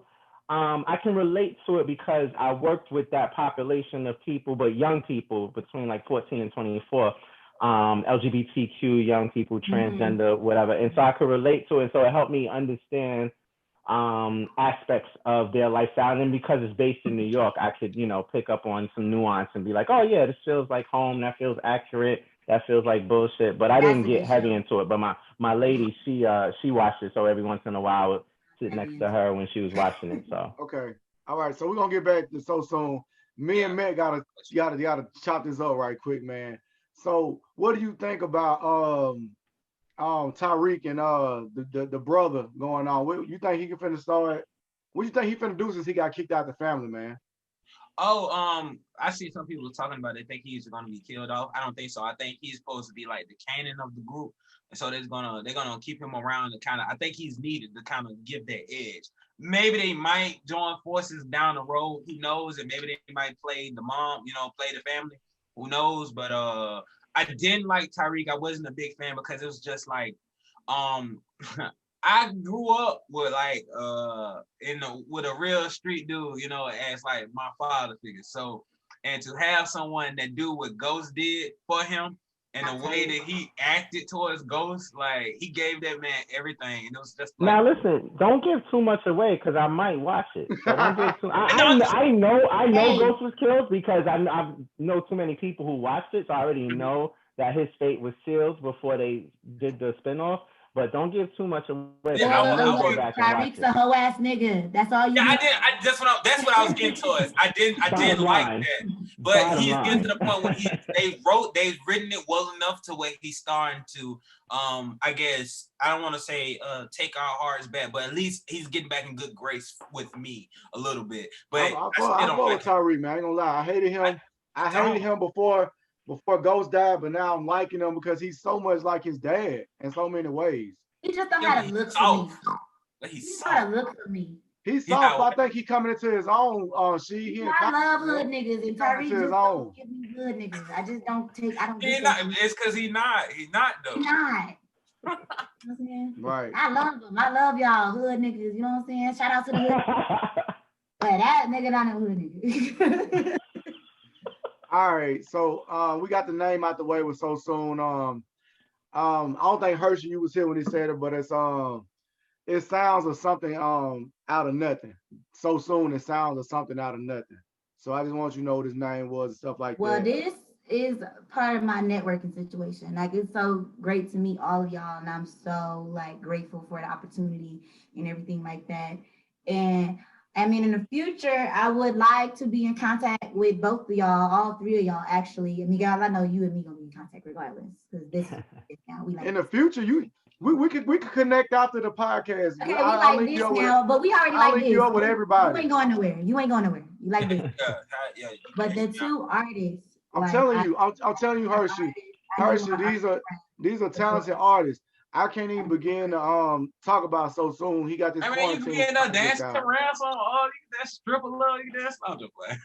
I can relate to it because I worked with that population of people, but young people between like 14 and 24, LGBTQ young people, transgender, whatever. And so I could relate to it. So it helped me understand aspects of their lifestyle. And because it's based in New York, I could, pick up on some nuance and be like, oh yeah, this feels like home. That feels accurate. That feels like bullshit. But I didn't get heavy into it. But my lady, she watched it. So every once in a while, I would sit next to her when she was watching it. So okay, all right. So we're gonna get back to So Soon. Me and Matt gotta chop this up right quick, man. So what do you think about Tyreek and the brother going on? What you think he can finna start? What you think he finna do since he got kicked out the family, man? Oh, I see some people talking about they think he's gonna be killed off. I don't think so. I think he's supposed to be like the Canaan of the group, and so they're gonna keep him around to kind of. I think he's needed to kind of give that edge. Maybe they might join forces down the road. Who knows? And maybe they might play the mom, play the family. Who knows? But I didn't like Tyreek. I wasn't a big fan because it was just like, I grew up with like with a real street dude, as like my father figure. So, and to have someone that do what Ghost did for him and the way that he acted towards Ghost, like he gave that man everything, and it was just like. Now listen, don't give too much away because I might watch it. So don't give too. I know Ghost was killed because I know too many people who watched it, so I already know that his fate was sealed before they did the spinoff. But don't give too much away. Yeah, Tyreek's a hoe ass nigga. That's all you. Yeah, that's what I was getting towards. I didn't like that, but he's getting to the point where they've written it well enough to where he's starting to, I guess I don't want to say take our hearts back, but at least he's getting back in good grace with me a little bit. But I fuck with Tyreek, man. I ain't gonna lie. I hated him. I hated him before Ghost died, but now I'm liking him because he's so much like his dad in so many ways. He just don't have a look for me. He's got a look for me. He's soft. I think he coming into his own. I love hood niggas, and Tyreek just don't give me hood niggas. I just don't take. I don't. It's because he's not though. He's not. Right. I love him. I love y'all hood niggas. You know what I'm saying? Shout out to the hood. But that nigga not no hood nigga. All right, so we got the name out the way with So Soon. I don't think Hershey you was here when he said it, but it sounds of something out of nothing. So Soon, it sounds of something out of nothing. So I just want you to know what his name was and stuff like that. Well, this is part of my networking situation. Like, it's so great to meet all of y'all, and I'm so like grateful for the opportunity and everything like that. And I mean, in the future, I would like to be in contact with both of y'all, all three of y'all, actually. And Miguel, I know you and me gonna be in contact regardless, because this is now we like. In the future, we could connect after the podcast. Okay, we like this now, but we already like this. You up with everybody. You ain't going nowhere. You like this. Yeah. But the two artists. I'm telling you, Hershey, these are talented artists. I can't even begin to talk about So Soon. He got this. I mean, you begin to dance to ransom, all that stripper love, you dance. I'm just playing.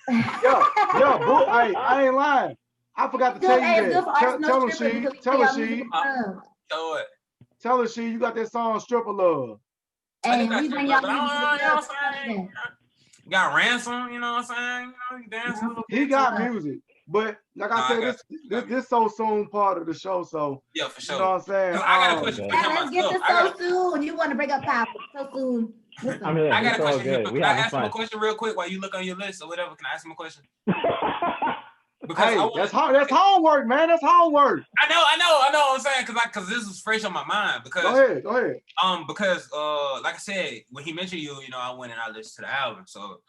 Yeah, boy, I ain't lying. I forgot to tell you that. Tell her she, you got that song Stripper Love. And we bring y'all you got ransom, you know what I'm saying? You dance a little bit. He got music. But like I said, this So Soon part of the show, so yeah, for sure. You know what I'm saying? I got a question for him. Let's get to So Soon. You want to bring up power So Soon? I got a question. Can I ask him a question real quick while you look on your list or whatever? Can I ask him a question? Because that's homework, man. That's homework. I know what I'm saying, because this is fresh on my mind. Because go ahead. Because like I said, when he mentioned you, I went and I listened to the album. So,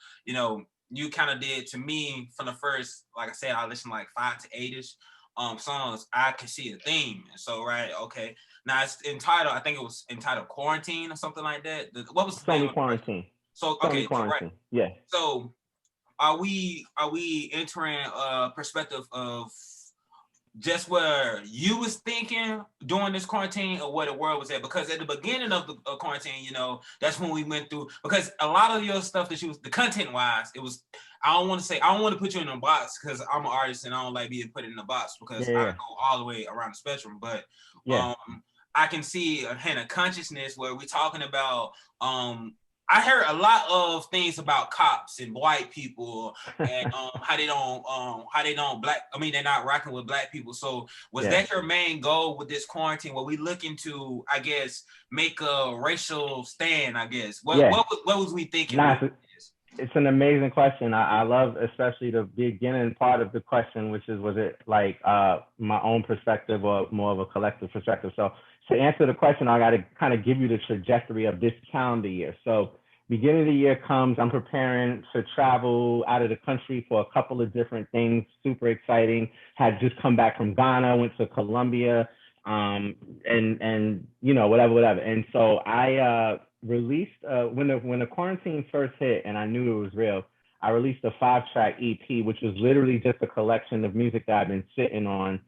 you kind of did to me from the first, like I said, I listened to like 5 to 8-ish songs. I could see a theme. And so, right, okay. Now it's entitled, I think it was entitled Quarantine or something like that. What was the name? Quarantine. So, okay, Quarantine. Right. Yeah. So are we entering a perspective of just where you was thinking during this quarantine or where the world was at? Because at the beginning of the quarantine, that's when we went through, because a lot of your stuff that the content wise, it was, I don't want to put you in a box because I'm an artist and I don't like being put in a box because I go all the way around the spectrum. But I can see a hint of consciousness where we're talking about I heard a lot of things about cops and white people and how they don't black. I mean, they're not rocking with black people. So was that your main goal with this quarantine? Were we looking to, I guess, make a racial stand? I guess. What was we thinking? It's an amazing question. I love especially the beginning part of the question, which is, was it like my own perspective or more of a collective perspective? So to answer the question, I got to kind of give you the trajectory of this calendar year. So beginning of the year comes, I'm preparing to travel out of the country for a couple of different things, super exciting. Had just come back from Ghana, went to Colombia, and you know, whatever. And so I released, when the quarantine first hit and I knew it was real, I released a 5-track EP, which was literally just a collection of music that I've been sitting on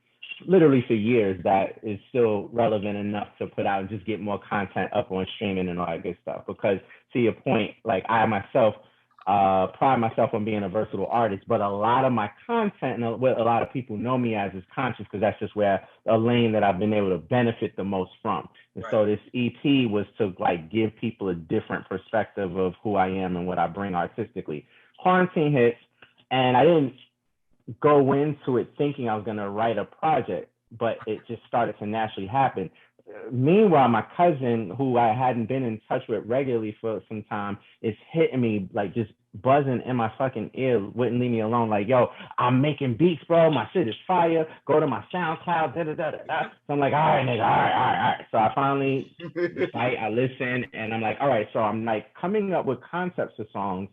literally for years that is still relevant enough to put out and just get more content up on streaming and all that good stuff. Because to your point, like I myself pride myself on being a versatile artist, but a lot of my content and what a lot of people know me as is conscious, because that's just where a lane that I've been able to benefit the most from. And so this EP was to like give people a different perspective of who I am and what I bring artistically. Quarantine hits, and I didn't go into it thinking I was going to write a project, but it just started to naturally happen. Meanwhile, my cousin, who I hadn't been in touch with regularly for some time, is hitting me, like just buzzing in my fucking ear, wouldn't leave me alone. Like, yo, I'm making beats, bro. My shit is fire. Go to my SoundCloud, So I'm like, all right, nigga, all right. So I finally, I listen, and I'm like, all right. So I'm like coming up with concepts for songs,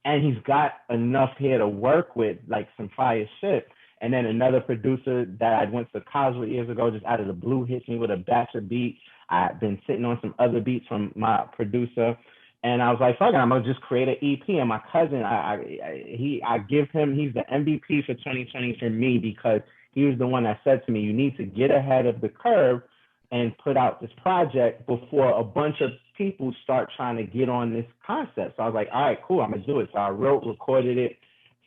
and he's got enough here to work with, like some fire shit. And then another producer that I went to college with years ago, just out of the blue, hits me with a batch of beats. I've been sitting on some other beats from my producer. And I was like, fuck it, I'm going to just create an EP. And my cousin, I give him, he's the MVP for 2020 for me, because he was the one that said to me, you need to get ahead of the curve and put out this project before a bunch of people start trying to get on this concept. So I was like, all right, cool, I'm going to do it. So I wrote, recorded it,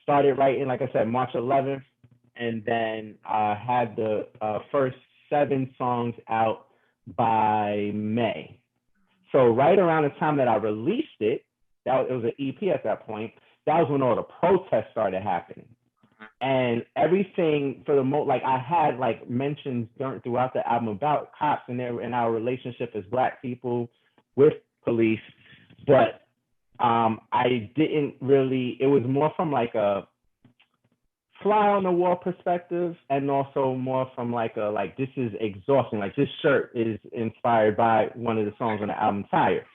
started writing, like I said, March 11th. And then I had the first 7 songs out by May. So right around the time that I released it, it was an EP at that point, that was when all the protests started happening. And everything for the most, like I had like mentions throughout the album about cops and our relationship as Black people with police, but I didn't really, it was more from like a fly on the wall perspective, and also more from like this is exhausting. Like this shirt is inspired by one of the songs on the album Tired.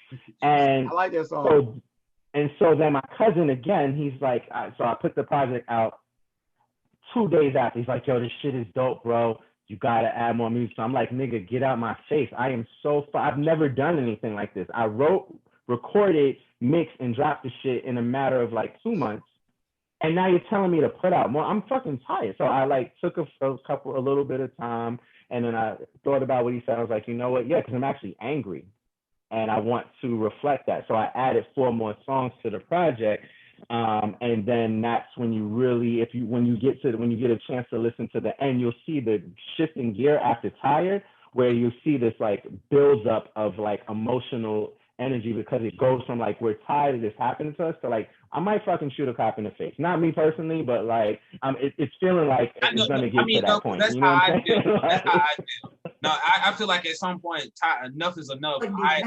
And I like that song. So then my cousin again, he's like, so I put the project out 2 days after. He's like, yo, this shit is dope, bro. You gotta add more music. So I'm like, nigga, get out my face. I am so I've never done anything like this. I wrote, recorded, mixed, and dropped the shit in a matter of like 2 months. And now you're telling me to put out more. I'm fucking tired. So I like took a little bit of time, and then I thought about what he said. I was like, you know what? Yeah, because I'm actually angry, and I want to reflect that. So I added 4 more songs to the project, and then that's when you really, when you get a chance to listen to the end, you'll see the shifting gear after Tired, where you see this like builds up of like emotional energy, because it goes from like we're tired of this happening to us to like I might fucking shoot a cop in the face. Not me personally, but like it's feeling like it's gonna get to that point. That's you know how what I'm I feel. saying? That's how I feel. No, I feel like at some point enough is enough. I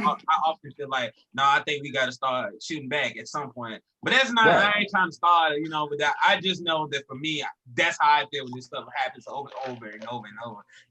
often feel like, no, I think we got to start shooting back at some point. But that's not. Right. I ain't trying to start, with that. I just know that for me, that's how I feel when this stuff happens over and over.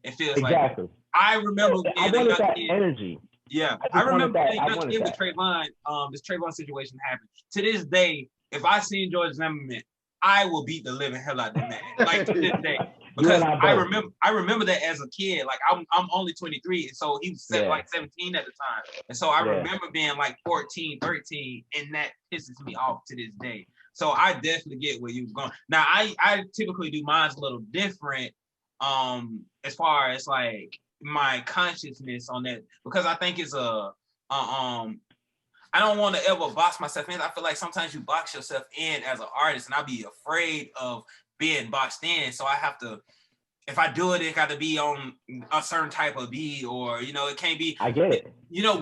It feels exactly. like I remember. I wanted that energy. Yeah, I remember being a young kid with Trayvon. This Trayvon situation happened. To this day, if I seen George Zimmerman, I will beat the living hell out of that man. Like to this day, because I remember that as a kid. Like I'm only 23, and so he was like 17 at the time, and so I remember being like 14, 13, and that pisses me off to this day. So I definitely get where you're going. Now I typically do mine's a little different, as far as like my consciousness on that, because I think it's I don't want to ever box myself in. I feel like sometimes you box yourself in as an artist, and I'll be afraid of being boxed in. So I have to if I do it, it got to be on a certain type of beat, or it can't be. I get it.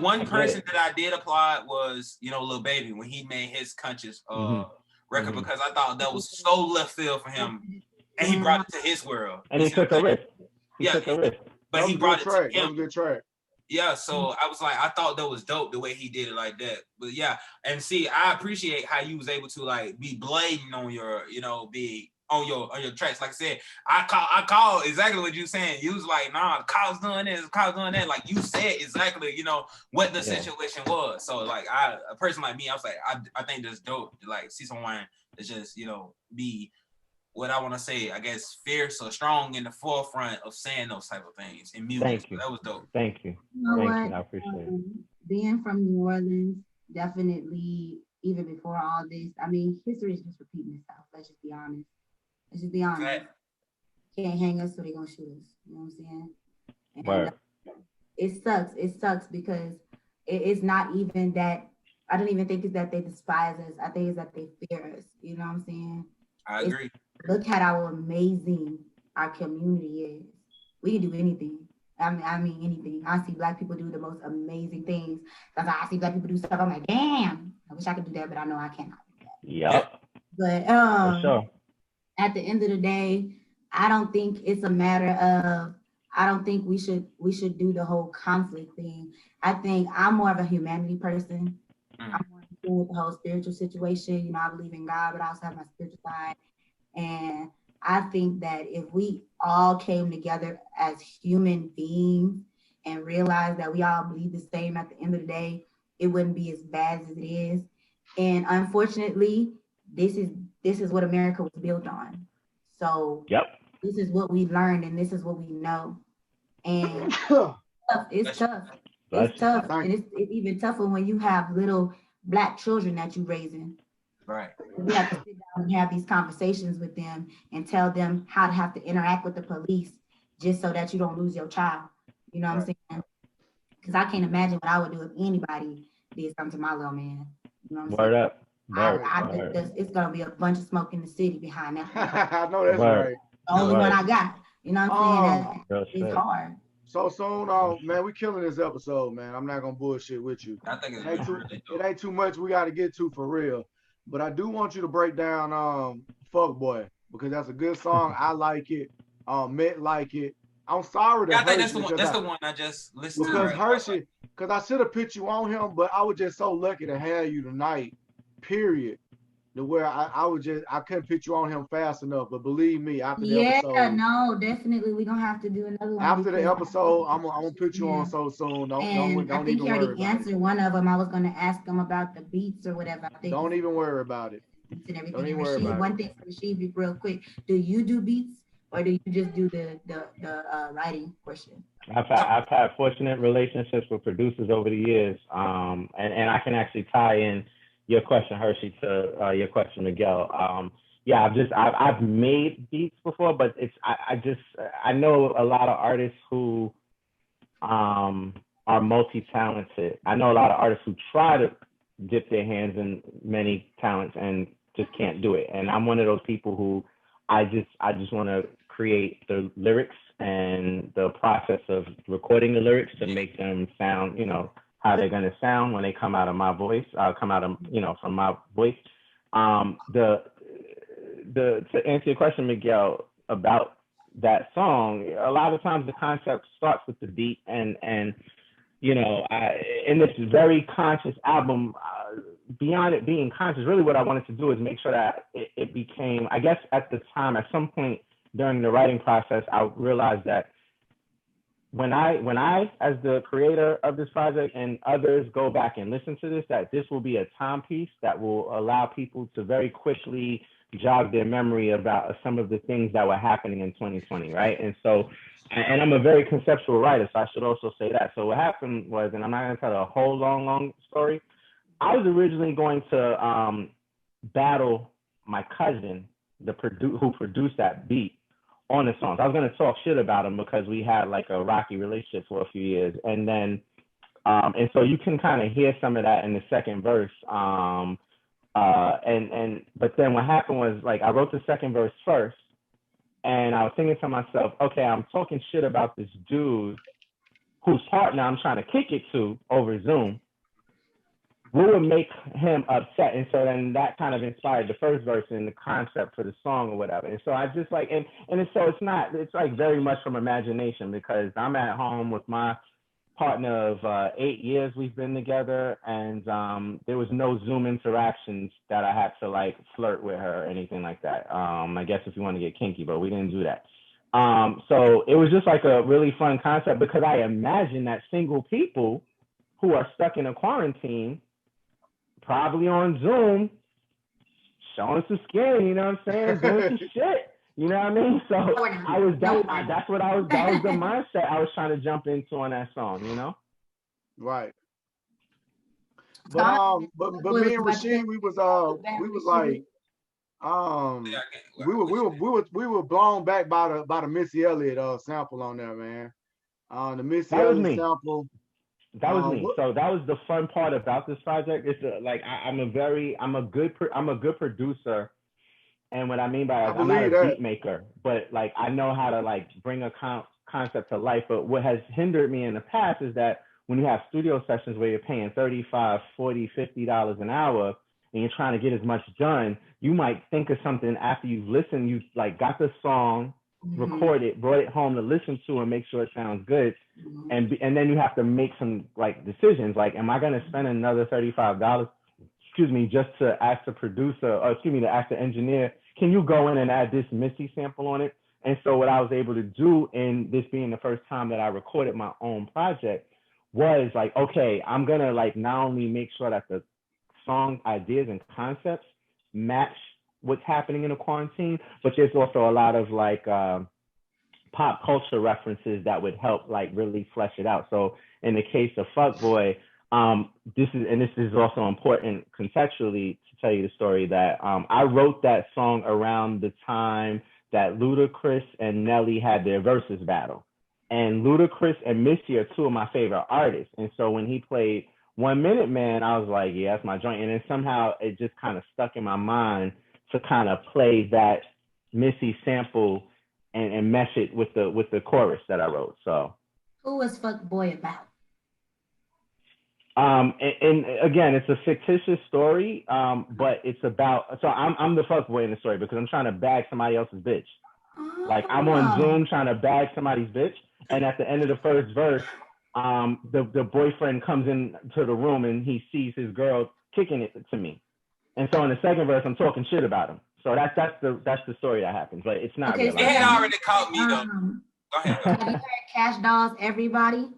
One person that I did applaud was Lil Baby when he made his Conscious record, because I thought that was so left field for him, and he brought it to his world. And he took a risk. But he brought it to him. That was a good track. Yeah, so I was like, I thought that was dope the way he did it like that. But yeah, and see, I appreciate how you was able to like be blatant on your, be on your tracks. Like I said, I call exactly what you saying. You was like, nah, Kyle's doing this, Kyle's doing that. Like you said exactly, what the situation was. So like a person like me, I was like, I think that's dope to like see someone that just, be what I want to say, I guess, fierce or strong in the forefront of saying those type of things in music. Thank you. So that was dope. Thank you. I appreciate it. Being from New Orleans, definitely, even before all this, I mean, history is just repeating itself. Let's just be honest. Right. Can't hang us, so they're going to shoot us. You know what I'm saying? And Right. It sucks. It sucks because it's not even that, I don't even think it's that they despise us. I think it's that they fear us. You know what I'm saying? I agree. Look at how amazing our community is. We can do anything. I mean anything. I see Black people do the most amazing things. Sometimes I see Black people do stuff. I'm like, damn, I wish I could do that, but I know I cannot do that. Yep. But For sure. At the end of the day, I don't think it's a matter of. I don't think we should do the whole conflict thing. I think I'm more of a humanity person. I'm more cool with the whole spiritual situation. I believe in God, but I also have my spiritual side. And I think that if we all came together as human beings and realized that we all believe the same at the end of the day, it wouldn't be as bad as it is. And unfortunately, this is what America was built on. So This is what we learned and this is what we know. And it's tough. It's tough. And it's even tougher when you have little Black children that you're raising. Right. We have to sit down and have these conversations with them and tell them how to have to interact with the police just so that you don't lose your child. You know what I'm saying? Because I can't imagine what I would do if anybody did something to my little man. You know what I'm saying? It's going to be a bunch of smoke in the city behind that. I know that's right. The only one I got. You know what I'm saying? It's hard. So soon, man, we killing this episode, man. I'm not going to bullshit with you. I think it ain't too much we got to get to for real. But I do want you to break down Fuck Boy, because that's a good song. I like it. Mitt like it. I'm sorry that I think that's the one I just listened to. Because Hershey, because I should have put you on him, but I was just so lucky to have you tonight, period. To where I couldn't put you on him fast enough. But believe me, after the episode. Yeah, no, definitely. We're going to have to do another one. After the episode, I'm going to put you on so soon. Don't I think even you worry already answered one of them. I was going to ask him about the beats or whatever. Don't even worry about it. Don't even worry about it. One thing for Rasheed, real quick. Do you do beats or do you just do the writing portion? I've had fortunate relationships with producers over the years. And I can actually tie in your question, Hershey, to your question, Miguel. I've made beats before, but I know a lot of artists who are multi-talented. I know a lot of artists who try to dip their hands in many talents and just can't do it. And I'm one of those people who I just want to create the lyrics and the process of recording the lyrics to make them sound, how they're going to sound when they come out of my voice, from my voice. To answer your question, Miguel, about that song, a lot of times the concept starts with the beat and in this very conscious album, beyond it being conscious, really what I wanted to do is make sure that it became, I guess at the time, at some point during the writing process, I realized that when I, as the creator of this project and others go back and listen to this, that this will be a timepiece that will allow people to very quickly jog their memory about some of the things that were happening in 2020, right? And so, and I'm a very conceptual writer, so I should also say that. So what happened was, and I'm not gonna tell a whole long story, I was originally going to battle my cousin, who produced that beat, on the songs. I was going to talk shit about him because we had like a rocky relationship for a few years. And then, and so you can kind of hear some of that in the second verse. But then what happened was, like, I wrote the second verse first, And I was thinking to myself, okay, I'm talking shit about this dude whose partner I'm trying to kick it to over Zoom. What would make him upset? And so then that kind of inspired the first verse and the concept for the song or whatever. And so I just like, and it's like very much from imagination, because I'm at home with my partner of 8 years we've been together, and there was no Zoom interactions that I had to like flirt with her or anything like that. I guess if you want to get kinky, but we didn't do that. So it was just like a really fun concept, because I imagine that single people who are stuck in a quarantine, probably on Zoom, showing some skin, you know what I'm saying, doing some shit. You know what I mean? So that's what that was the mindset I was trying to jump into on that song, you know? Right. But me and Rashid, we was like, we were blown back by the Missy Elliott sample on there, man. The Missy Elliott sample. That was me. So that was the fun part about this project. It's like I'm a good producer. And what I mean by that, I'm not a beat maker, but like I know how to like bring a concept to life. But what has hindered me in the past is that when you have studio sessions where you're paying $35, $40, $50 an hour, and you're trying to get as much done, you might think of something after you've listened. You like got the song, recorded, brought it home to listen to and make sure it sounds good, and then you have to make some like decisions. Like, am I going to spend another $35? Just to ask the producer, or to ask the engineer, can you go in and add this Missy sample on it? And so what I was able to do, in this being the first time that I recorded my own project, was like, okay, I'm going to like not only make sure that the song ideas and concepts match what's happening in a quarantine, but there's also a lot of like pop culture references that would help like really flesh it out. So in the case of Fuckboy, this is also important contextually to tell you the story that I wrote that song around the time that Ludacris and Nelly had their versus battle. And Ludacris and Missy are two of my favorite artists. And so when he played 1 Minute Man, I was like, yeah, that's my joint. And then somehow it just kind of stuck in my mind to kind of play that Missy sample and mesh it with the chorus that I wrote. So who was Fuckboy about? And again, it's a fictitious story, but it's about, so I'm the fuckboy in the story because I'm trying to bag somebody else's bitch. Like I'm on Zoom trying to bag somebody's bitch, and at the end of the first verse, the boyfriend comes into the room and he sees his girl kicking it to me, and so in the second verse I'm talking shit about him. So that's the story that happens, but it's not real. It had already caught me though. Go ahead. Have you heard Cash Doll's Everybody?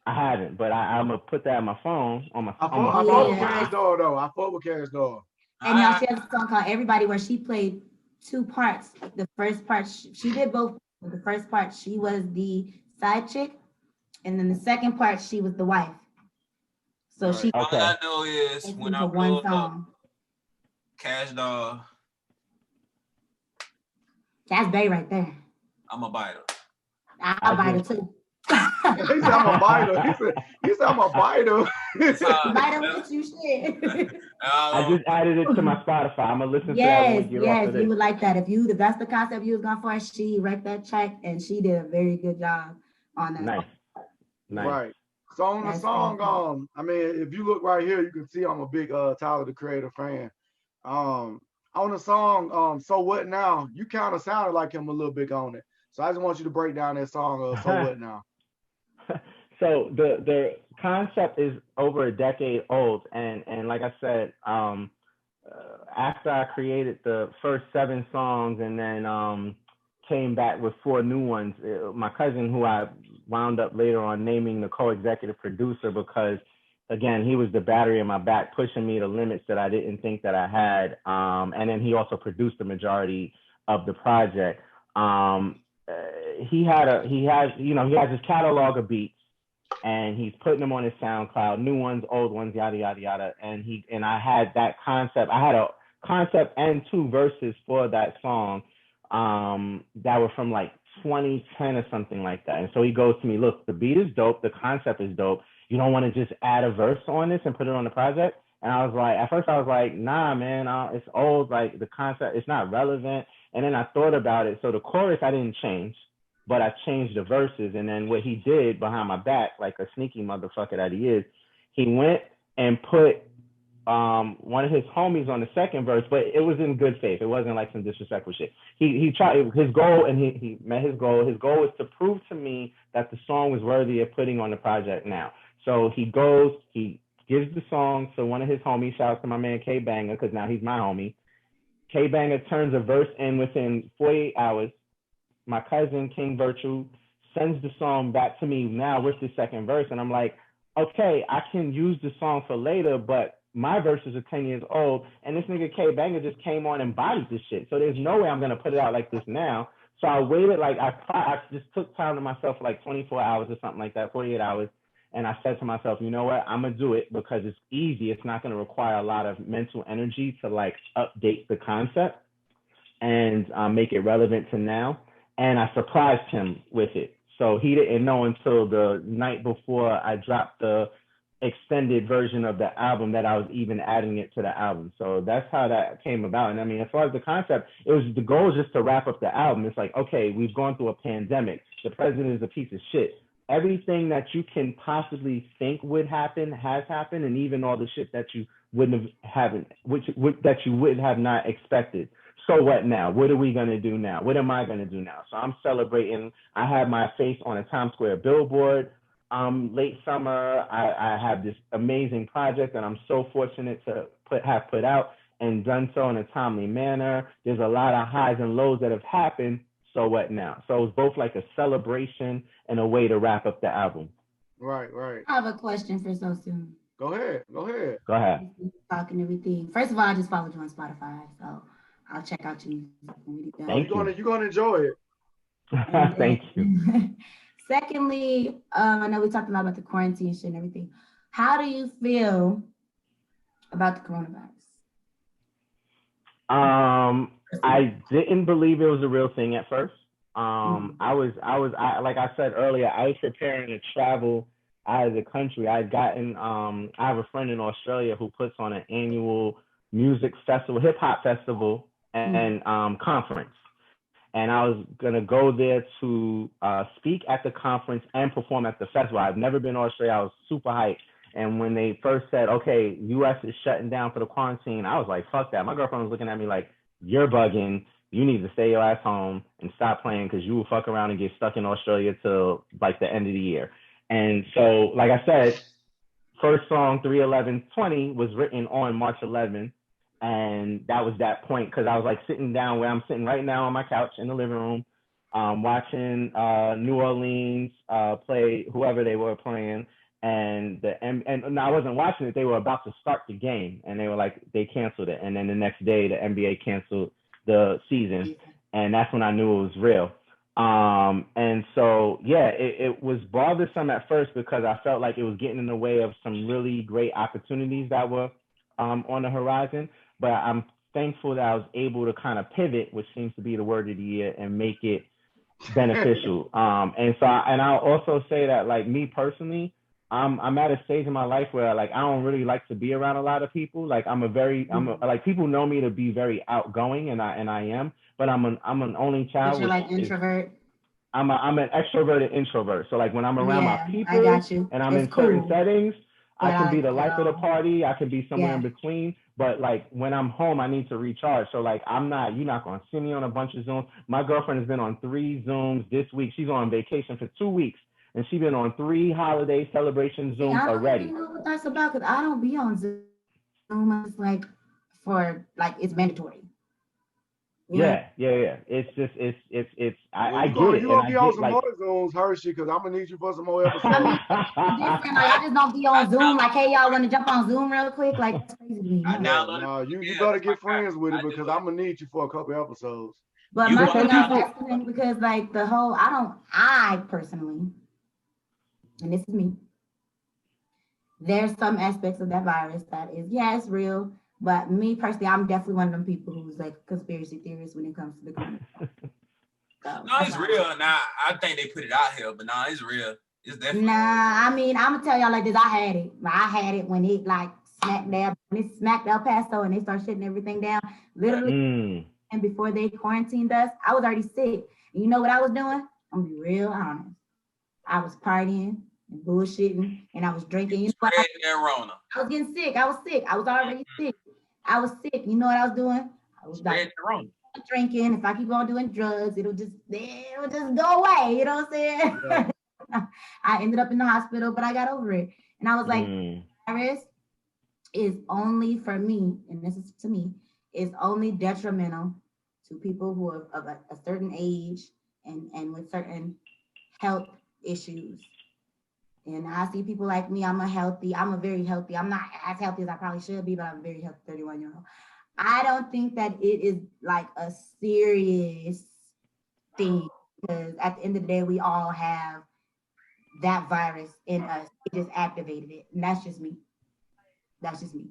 I haven't, but I'm gonna put that on my phone. I fought with Cash Doll though. I fought with Cash Doll. And now she has a song called Everybody where she played two parts. The first part she did both. The first part she was the side chick, and then the second part she was the wife. So right. she. All I know is when I blow up, Cash Doll. That's Bay right there. I'm a biter. I'll bite her too. He said I'm a biter. He said I'm a biter. Biter with you shit. I just added it to my Spotify. I'm gonna listen to that. Yes, you would like that. If that's the concept you was going for, she wrecked that check and she did a very good job on that. Nice. Right. So on the song, I mean, if you look right here, you can see I'm a big Tyler the Creator fan. On the song, So What Now, you kind of sounded like him a little bit on it. So I just want you to break down that song, So What Now. So the concept is over a decade old, and like I said, after I created the first 7 songs and then came back with 4 new ones, my cousin, who I wound up later on naming the co-executive producer, because again, he was the battery in my back, pushing me to limits that I didn't think that I had, and then he also produced the majority of the project. He has his catalog of beats, and he's putting them on his SoundCloud, new ones, old ones, yada yada yada. And I had that concept. I had a concept and 2 verses for that song that were from like 2010 or something like that. And so he goes to me, look, the beat is dope, the concept is dope. You don't want to just add a verse on this and put it on the project? And I was like, at first I was like, nah, man, it's old. Like the concept, it's not relevant. And then I thought about it. So the chorus I didn't change, but I changed the verses. And then what he did behind my back, like a sneaky motherfucker that he is, he went and put one of his homies on the second verse, but it was in good faith. It wasn't like some disrespectful shit. He tried his goal, and he met his goal. His goal was to prove to me that the song was worthy of putting on the project now. So he goes, he gives the song to one of his homies. Shout out to my man K Banger, because now he's my homie. K Banger turns a verse in within 48 hours. My cousin King Virtue sends the song back to me now with the second verse, and I'm like, okay, I can use the song for later, but my verses are 10 years old, and this nigga K Banger just came on and bodied this shit. So there's no way I'm gonna put it out like this now. So I waited, like I just took time to myself for like 24 hours or something like that, 48 hours. And I said to myself, you know what, I'm gonna do it because it's easy. It's not gonna require a lot of mental energy to like update the concept and make it relevant to now. And I surprised him with it. So he didn't know until the night before I dropped the extended version of the album that I was even adding it to the album. So that's how that came about. And I mean, as far as the concept, it was the goal is just to wrap up the album. It's like, okay, we've gone through a pandemic. The president is a piece of shit. Everything that you can possibly think would happen has happened, and even all the shit that you wouldn't have that you would have not expected. So what now? What are we gonna do now? What am I gonna do now? So I'm celebrating. I had my face on a Times Square billboard. Late summer, I have this amazing project that I'm so fortunate to have put out and done so in a timely manner. There's a lot of highs and lows that have happened. So what now? So it was both like a celebration and a way to wrap up the album. Right. I have a question for So Soon. Go ahead. Talking everything. First of all, I just followed you on Spotify, so I'll check out your music. You're gonna enjoy it. Thank you. Secondly, I know we talked a lot about the quarantine shit and everything. How do you feel about the coronavirus? I didn't believe it was a real thing at first. I like I said earlier, I was preparing to travel out of the country. I have a friend in Australia who puts on an annual music festival, hip hop festival, and conference. And I was gonna go there to speak at the conference and perform at the festival. I've never been to Australia. I was super hyped. And when they first said, okay, U.S. is shutting down for the quarantine, I was like, fuck that. My girlfriend was looking at me like, you're bugging. You need to stay your ass home and stop playing because you will fuck around and get stuck in Australia till like the end of the year. And so, like I said, first song, 3/11/20, was written on March 11th. And that was that point because I was like sitting down where I'm sitting right now on my couch in the living room, watching New Orleans play whoever they were playing. And I wasn't watching it. They were about to start the game, and they were like, they canceled it. And then the next day, the NBA canceled the season, and that's when I knew it was real. And so, yeah, it was bothersome at first because I felt like it was getting in the way of some really great opportunities that were on the horizon. But I'm thankful that I was able to kind of pivot, which seems to be the word of the year, and make it beneficial. I'll also say that, like, me personally, I'm at a stage in my life where like I don't really like to be around a lot of people. Like like people know me to be very outgoing, and I am, but I'm an only child. But you're like introvert. I'm an extroverted introvert. So like when I'm around my people and I'm in certain settings, I can be the life of the party. I can be somewhere in between. But like when I'm home, I need to recharge. So like you're not going to see me on a bunch of Zooms. My girlfriend has been on 3 Zooms this week. She's on vacation for 2 weeks. And she's been on 3 holiday celebration Zooms already. I don't know what that's about because I don't be on Zoom. It's like it's mandatory. Yeah. It's just I get it. You gonna be on some more Zooms, Hershey, because I'm gonna need you for some more episodes. I just don't be on Zoom. Like, hey, y'all want to jump on Zoom real quick? Like, that's crazy to me. No, you better get friends with it because I'm gonna need you for a couple episodes. But my thing I'm asking because like the whole I personally, and this is me, there's some aspects of that virus that is, it's real. But me personally, I'm definitely one of them people who's like conspiracy theorist when it comes to the coronavirus. So, no, it's real. Nah, I think they put it out here, but it's real. It's definitely. Nah, I mean, I'm gonna tell y'all like this. I had it when it like smacked El Paso and they start shutting everything down. Literally, and before they quarantined us, I was already sick. And you know what I was doing? I'm gonna be real honest. I was partying and bullshitting and I was drinking. You know what? I was getting sick. I was sick. I was already sick. I was sick. You know what I was doing? I was like drinking. If I keep on doing drugs, it'll just go away. You know what I'm saying? Yeah. I ended up in the hospital, but I got over it. And I was like, virus is only for me, and this is to me, is only detrimental to people who are of a certain age and with certain health issues. And I see people like me, I'm a very healthy, I'm not as healthy as I probably should be, but I'm a very healthy 31-year-old. I don't think that it is like a serious thing because at the end of the day, we all have that virus in us. It just activated it. And that's just me. That's just me.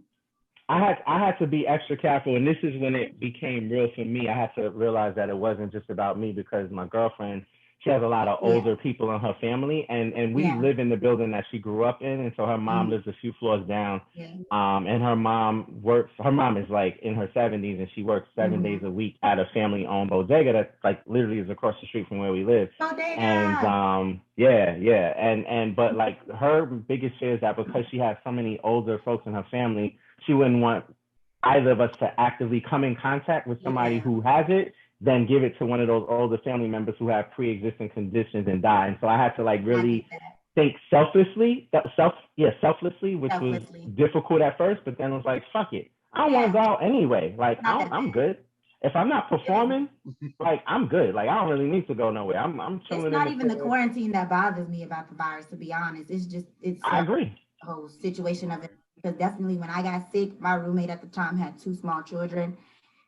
I had to be extra careful, and this is when it became real for me. I had to realize that it wasn't just about me because my girlfriend, she has a lot of older people in her family, and we live in the building that she grew up in, and so her mom lives a few floors down. And her mom is like in her 70s, and she works 7 days a week at a family-owned bodega that like literally is across the street from where we live. Bodega. And but like her biggest fear is that because she has so many older folks in her family, she wouldn't want either of us to actively come in contact with somebody who has it, then give it to one of those older family members who have pre-existing conditions and die. And so I had to like really think selflessly, which was difficult at first, but then it was like, fuck it. I don't want to go out anyway. Like I'm good. If I'm not performing, like I'm good. Like I don't really need to go nowhere. I'm chilling. It's not even the quarantine that bothers me about the virus, to be honest. I agree. The whole situation of it. Because definitely when I got sick, my roommate at the time had 2 small children.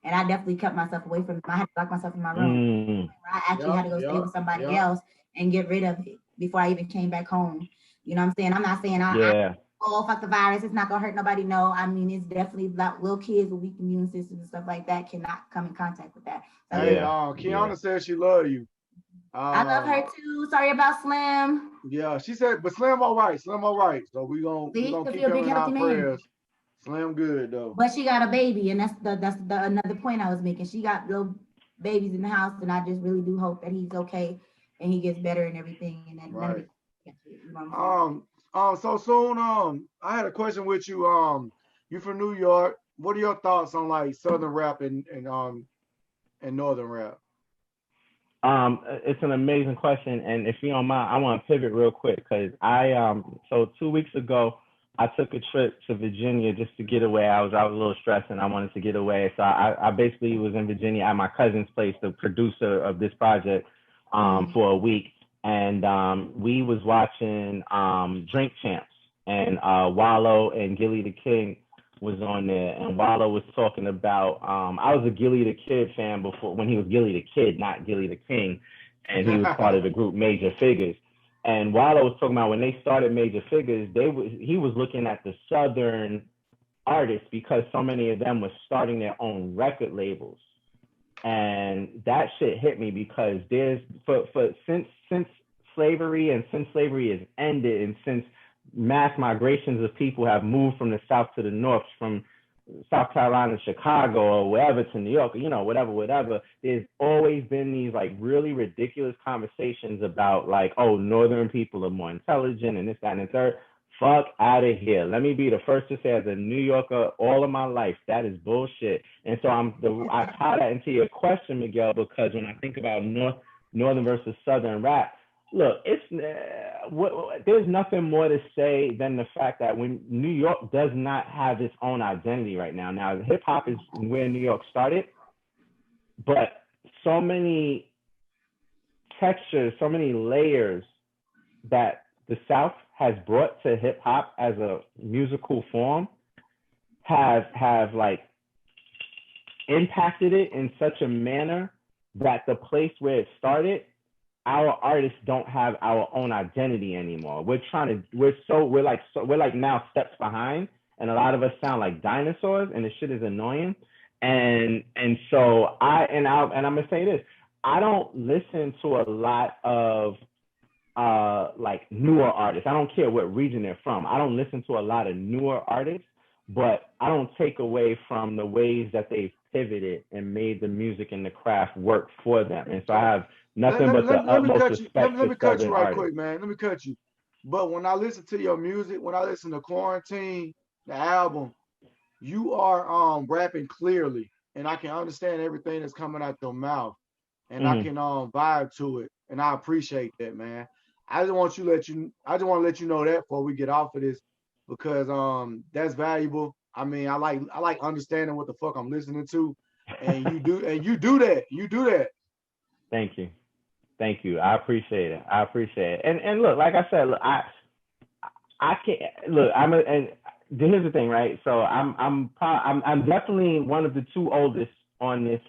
And I definitely kept myself away from them. I had to lock myself in my room. I actually had to go stay with somebody else and get rid of it before I even came back home. You know what I'm saying? I'm not saying fuck the virus. It's not gonna hurt nobody. No, I mean it's definitely like little kids with weak immune systems and stuff like that cannot come in contact with that. So, Kiana says she love you. I love her too. Sorry about Slim. Yeah, she said, but Slim all right. So we gonna keep her in our prayers. Slim good though. But she got a baby, and that's the another point I was making. She got little babies in the house, and I just really do hope that he's okay and he gets better and everything. And that right. So soon, I had a question with you. You from New York. What are your thoughts on like Southern rap and Northern rap? It's an amazing question, and if you don't mind, I want to pivot real quick because so 2 weeks ago I took a trip to Virginia just to get away. I was a little stressed and I wanted to get away, so I basically was in Virginia at my cousin's place, the producer of this project, for a week, and we was watching Drink Champs, and Wallow and Gilly the King was on there, and Wallow was talking about, I was a Gilly the Kid fan before, when he was Gilly the Kid, not Gilly the King, and he was part of the group Major Figures. And Wallow was talking about when they started Major Figures, he was looking at the Southern artists because so many of them were starting their own record labels. And that shit hit me because since slavery has ended, and since mass migrations of people have moved from the South to the North, from South Carolina, Chicago, or wherever to New York, whatever, there's always been these like really ridiculous conversations about like, oh, Northern people are more intelligent and this, that, and the third. Fuck out of here. Let me be the first to say, as a New Yorker all of my life, that is bullshit. And so I tie that into your question, Miguel, because when I think about Northern versus Southern rap, look, there's nothing more to say than the fact that when New York does not have its own identity right now. Now, hip hop is where New York started, but so many textures, so many layers that the South has brought to hip hop as a musical form have like impacted it in such a manner that the place where it started, our artists don't have our own identity anymore. We're like now steps behind, and a lot of us sound like dinosaurs, and the shit is annoying. And so I'm gonna say this: I don't listen to a lot of like newer artists. I don't care what region they're from. I don't listen to a lot of newer artists but I don't take away from the ways that they've pivoted and made the music and the craft work for them. And so I have nothing but the utmost respect let me for cut you Southern right artists. quick, man. Let me cut you. But when I listen to your music, when I listen to Quarantine, the album, you are rapping clearly, and I can understand everything that's coming out your mouth, and I can vibe to it, and I appreciate that, man. I just want to let you know that before we get off of this, because that's valuable. I mean, I like understanding what the fuck I'm listening to, and you do that. Thank you. Thank you. I appreciate it. I appreciate it. And look, like I said, look, I can't look. And here's the thing, right? So I'm definitely one of the two oldest on this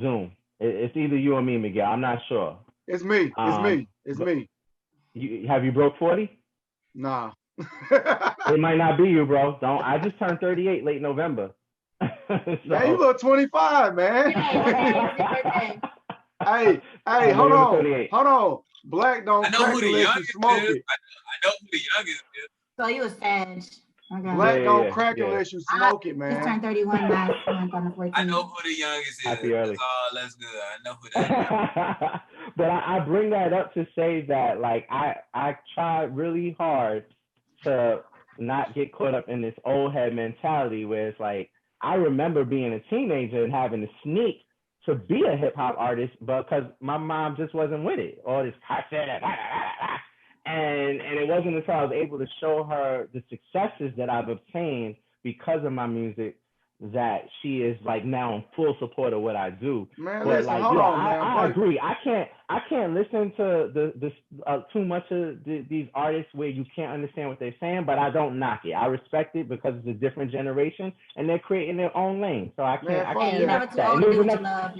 Zoom. It's either you or me, Miguel. I'm not sure. It's me. It's me. Have you broke 40? Nah. It might not be you, bro. Don't. I just turned 38 late November. So. Man, you look 25, man. Hey, hold on. Black don't crack unless you smoke it. I know who the youngest is. So you a Sag. Okay. Black don't crack unless you smoke it, man. Just turned 31 last month on the 14th. I know who the youngest is. Happy early. That's good. I know who that is. But I bring that up to say that, like, I try really hard to not get caught up in this old head mentality where it's like, I remember being a teenager and having to sneak to be a hip hop artist because my mom just wasn't with it. All this and it wasn't until I was able to show her the successes that I've obtained because of my music that she is like now in full support of what I do. Man, but listen, like, hold on, man. I agree. I can't listen to too much of these artists where you can't understand what they're saying, but I don't knock it. I respect it because it's a different generation and they're creating their own lane. So I can't.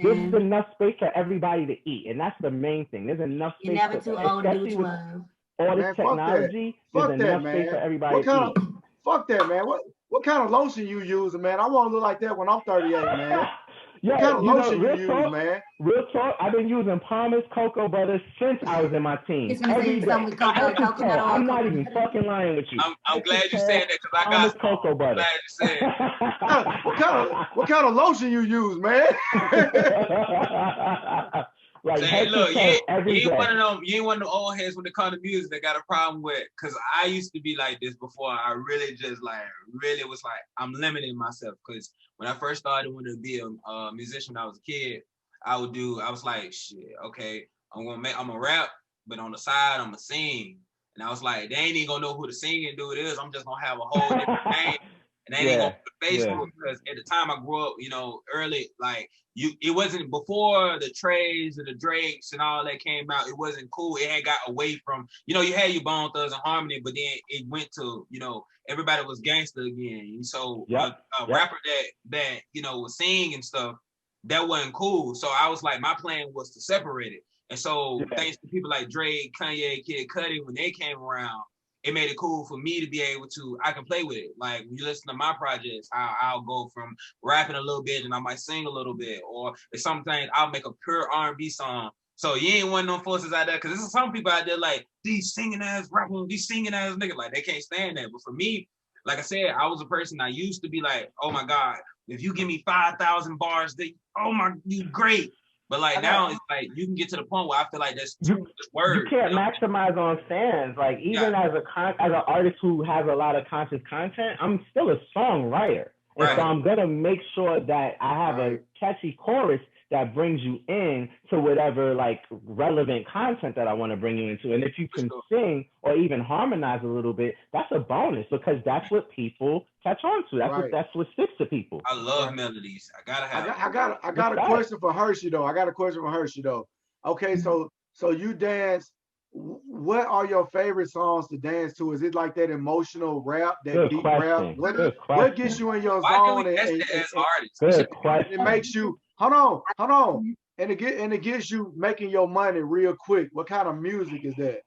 There's enough space for everybody to eat, and that's the main thing. There's enough space. You're never too old to do what you love. All this technology, there's enough space for everybody to eat. Fuck that, man. What kind of lotion you using, man? I want to look like that when I'm 38, man. What kind of lotion you use, man? Real talk, I've been using Palmer's cocoa butter since I was in my teens. Every day. I'm not even fucking lying with you. I'm glad you said that because I got some. Cocoa butter. I'm glad you said what kind of lotion you use, man? Like, look, you ain't one of them old heads when it comes to music that got a problem with, because I used to be like this before. I really just really was like, I'm limiting myself, because when I first started wanting to be a musician when I was a kid, I was like, shit, okay, I'm gonna rap, but on the side, I'm gonna sing. And I was like, they ain't even gonna know who the singing dude is. I'm just gonna have a whole different name. And they ain't gonna put Facebook because at the time I grew up, early, like it wasn't before the Treys and the Drakes and all that came out. It wasn't cool. It had got away from, you had your Bone Thugs and Harmony, but then it went to, everybody was gangster again. And so a rapper that was singing and stuff, that wasn't cool. So I was like, my plan was to separate it. And so thanks to people like Drake, Kanye, Kid Cudi, when they came around, it made it cool for me to be able to, I can play with it. Like when you listen to my projects, I'll go from rapping a little bit and I might sing a little bit, or sometimes I'll make a pure R&B song. So you ain't one of them forces out there, because there's some people out there like, these singing ass rappers, these singing ass niggas, like they can't stand that. But for me, like I said, I was a person, I used to be like, oh my God, if you give me 5,000 bars, you great. But like now it's like you can get to the point where I feel like that's too much words. You can't maximize on fans. Like even as an artist who has a lot of conscious content, I'm still a songwriter. And so I'm gonna make sure that I have a catchy chorus that brings you in to whatever like relevant content that I want to bring you into. And if you can sing or even harmonize a little bit, that's a bonus, because that's what people catch on to. That's what sticks to people. I love melodies. I got a question for Hershey though. Okay, so you dance. What are your favorite songs to dance to? Is it like that emotional rap, that deep rap? What gets you in your zone? It makes you hold on, and it gets you making your money real quick. What kind of music is that?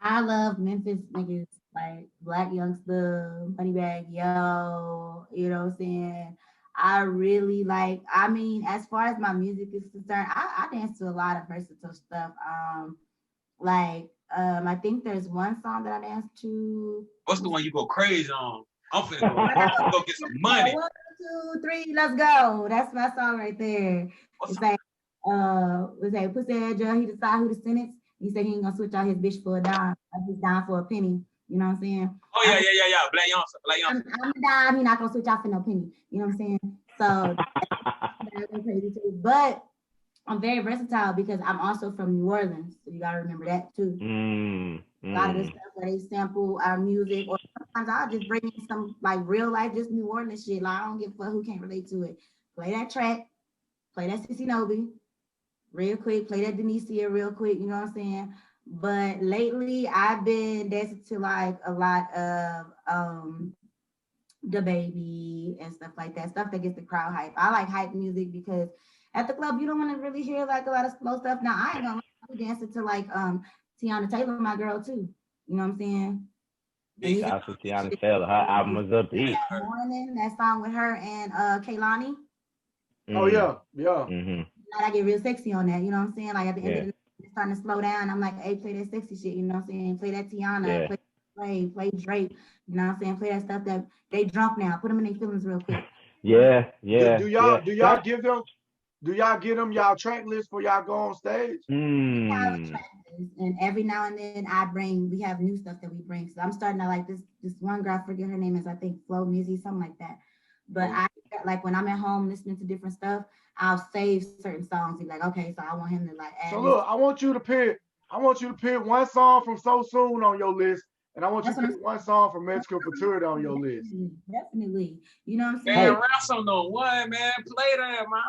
I love Memphis niggas like Black Youngster, Moneybag Yo. You know what I'm saying? I really like. I mean, as far as my music is concerned, I dance to a lot of versatile stuff. I think there's one song that I dance to. What's the one you go crazy on? I'm finna go get some money. 1, 2, 3, let's go. That's my song right there. It's like, Pussy ass Joe, he decide who to sentence. He said he ain't gonna switch out his bitch for a dime. He's down for a penny. You know what I'm saying? Oh yeah. Black Youngster. I'm a dime. He not gonna switch out for no penny. You know what I'm saying? So that's crazy too. But I'm very versatile because I'm also from New Orleans. So you gotta remember that too. A lot of the stuff where they sample our music, or sometimes I'll just bring in some like real life, just New Orleans shit. Like I don't give a fuck who can't relate to it. Play that track, play that Sissy Nobi real quick, play that Denicia real quick, you know what I'm saying? But lately I've been dancing to like a lot of the baby and stuff like that, stuff that gets the crowd hype. I like hype music because at the club you don't want to really hear like a lot of slow stuff. Now I ain't gonna be dancing to like Tiana Taylor, my girl too. You know what I'm saying? Shout out to Tiana Taylor. Her album was a beat. Morning, that song with her and Kaylani. Oh yeah. Mm-hmm. Like I get real sexy on that, you know what I'm saying? Like at the end of the night, it's starting to slow down. I'm like, hey, play that sexy shit, you know what I'm saying? Play that Tiana, play Drake, you know what I'm saying? Play that stuff that they drunk now. Put them in their feelings real quick. Yeah. Do y'all give them y'all track list for y'all go on stage? And every now and then we have new stuff that we bring. So I'm starting to like this one girl, I forget her name is, I think Flo Mizzy, something like that. But I like when I'm at home listening to different stuff, I'll save certain songs. Be like, okay, so I want him to like add. So look, I want you to pick one song from So Soon on your list, and I want you to pick one song from Mexico Futurity on your list. Definitely. You know what I'm saying? Man, rap on no one, man. Play that, man.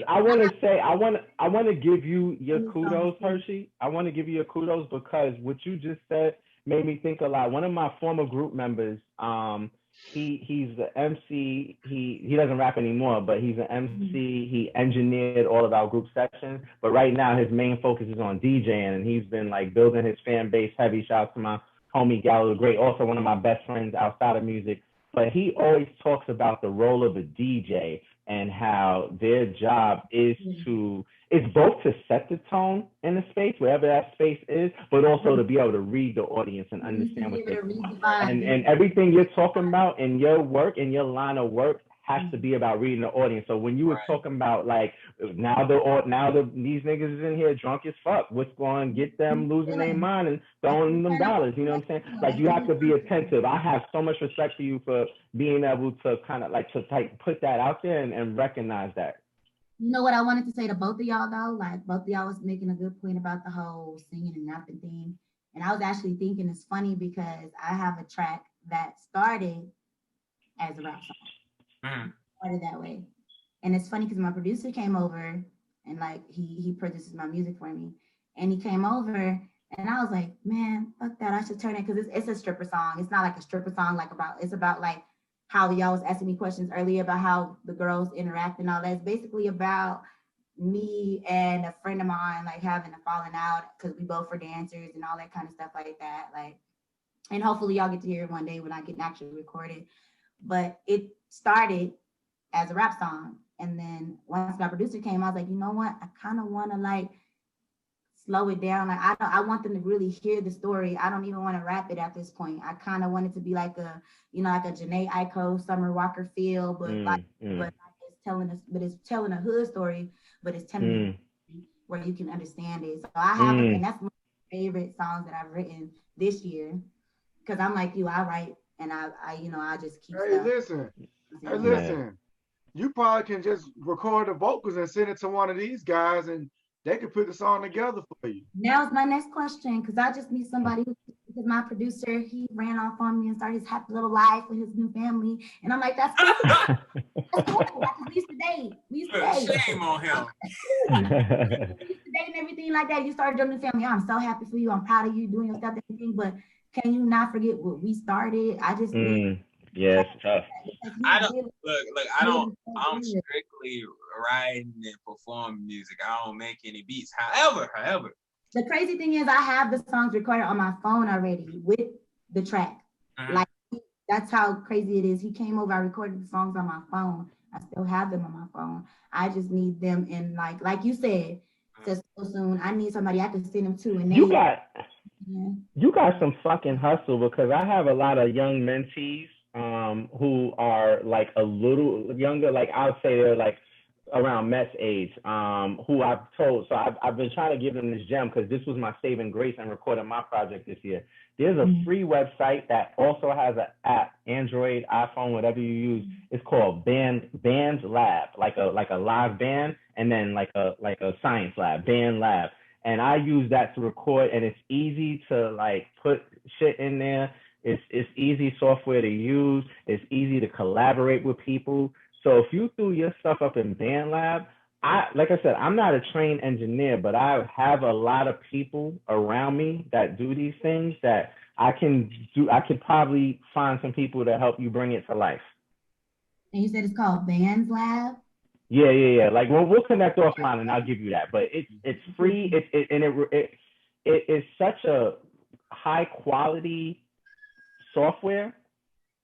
I want to say, I want to give you your kudos, Hershey. I want to give you your kudos because what you just said made me think a lot. One of my former group members, he's the MC. He doesn't rap anymore, but he's an MC. He engineered all of our group sessions, but right now his main focus is on DJing, and he's been like building his fan base heavy. Shout out to my homie Gallo the Great, also one of my best friends outside of music. But he always talks about the role of a DJ and how their job is both to set the tone in the space, wherever that space is, but also to be able to read the audience and understand what they're doing. And everything you're talking about in your work, in your line of work, has to be about reading the audience. So when you were talking about like these niggas is in here drunk as fuck, what's going to get them losing their mind and throwing them dollars? You know what I'm saying? Like you have to be attentive. I have so much respect for you for being able to kind of like put that out there and recognize that. You know what I wanted to say to both of y'all though? Like both of y'all was making a good point about the whole singing and rapping thing. And I was actually thinking it's funny because I have a track that started as a rap song. Started that way. And it's funny because my producer came over and like he produces my music for me. And he came over and I was like, man, fuck that. I should turn it because it's a stripper song. It's not like a stripper song it's about like how y'all was asking me questions earlier about how the girls interact and all that. It's basically about me and a friend of mine like having a falling out because we both were dancers and all that kind of stuff like that. Like, and hopefully y'all get to hear it one day when I get actually recorded. But it started as a rap song. And then once my producer came, I was like, you know what? I kind of want to like slow it down. Like I want them to really hear the story. I don't even want to rap it at this point. I kind of want it to be like a, like a Janae Aiko, Summer Walker feel, but it's telling a hood story, but it's telling you where you can understand it. So I have, and that's my favorite songs that I've written this year. Cause I'm like you, I write and I just keep stuff. Listen. You probably can just record the vocals and send it to one of these guys and they could put the song together for you. Now's my next question, because I just need somebody because my producer, he ran off on me and started his happy little life with his new family. And I'm like, that's cool. That's cool. We used to date. Shame on him. We used to date and everything like that. You started your new family. I'm so happy for you. I'm proud of you doing your stuff and everything. But can you not forget what we started? I just need yeah, it's tough. I'm strictly writing and performing music. I don't make any beats. However, the crazy thing is I have the songs recorded on my phone already with the track. Like that's how crazy it is. He came over, I recorded the songs on my phone. I still have them on my phone. I just need them in like you said, just so soon. I need somebody I can send them to. And you got some fucking hustle, because I have a lot of young mentees who are like a little younger, like I'll say they're like around Met's age, who I've told. So I've been trying to give them this gem, because this was my saving grace and recording my project this year. There's a free website that also has an app, Android, iPhone, whatever you use. It's called Band Lab, like a live band, and then like a science lab, Band Lab. And I use that to record, and it's easy to like put shit in there. It's easy software to use. It's easy to collaborate with people. So if you threw your stuff up in BandLab, like I said, I'm not a trained engineer, but I have a lot of people around me that do these things that I can do. I could probably find some people to help you bring it to life. And you said it's called Bands Lab? Yeah. Like we'll connect offline and I'll give you that. But it's free. It is such a high quality software.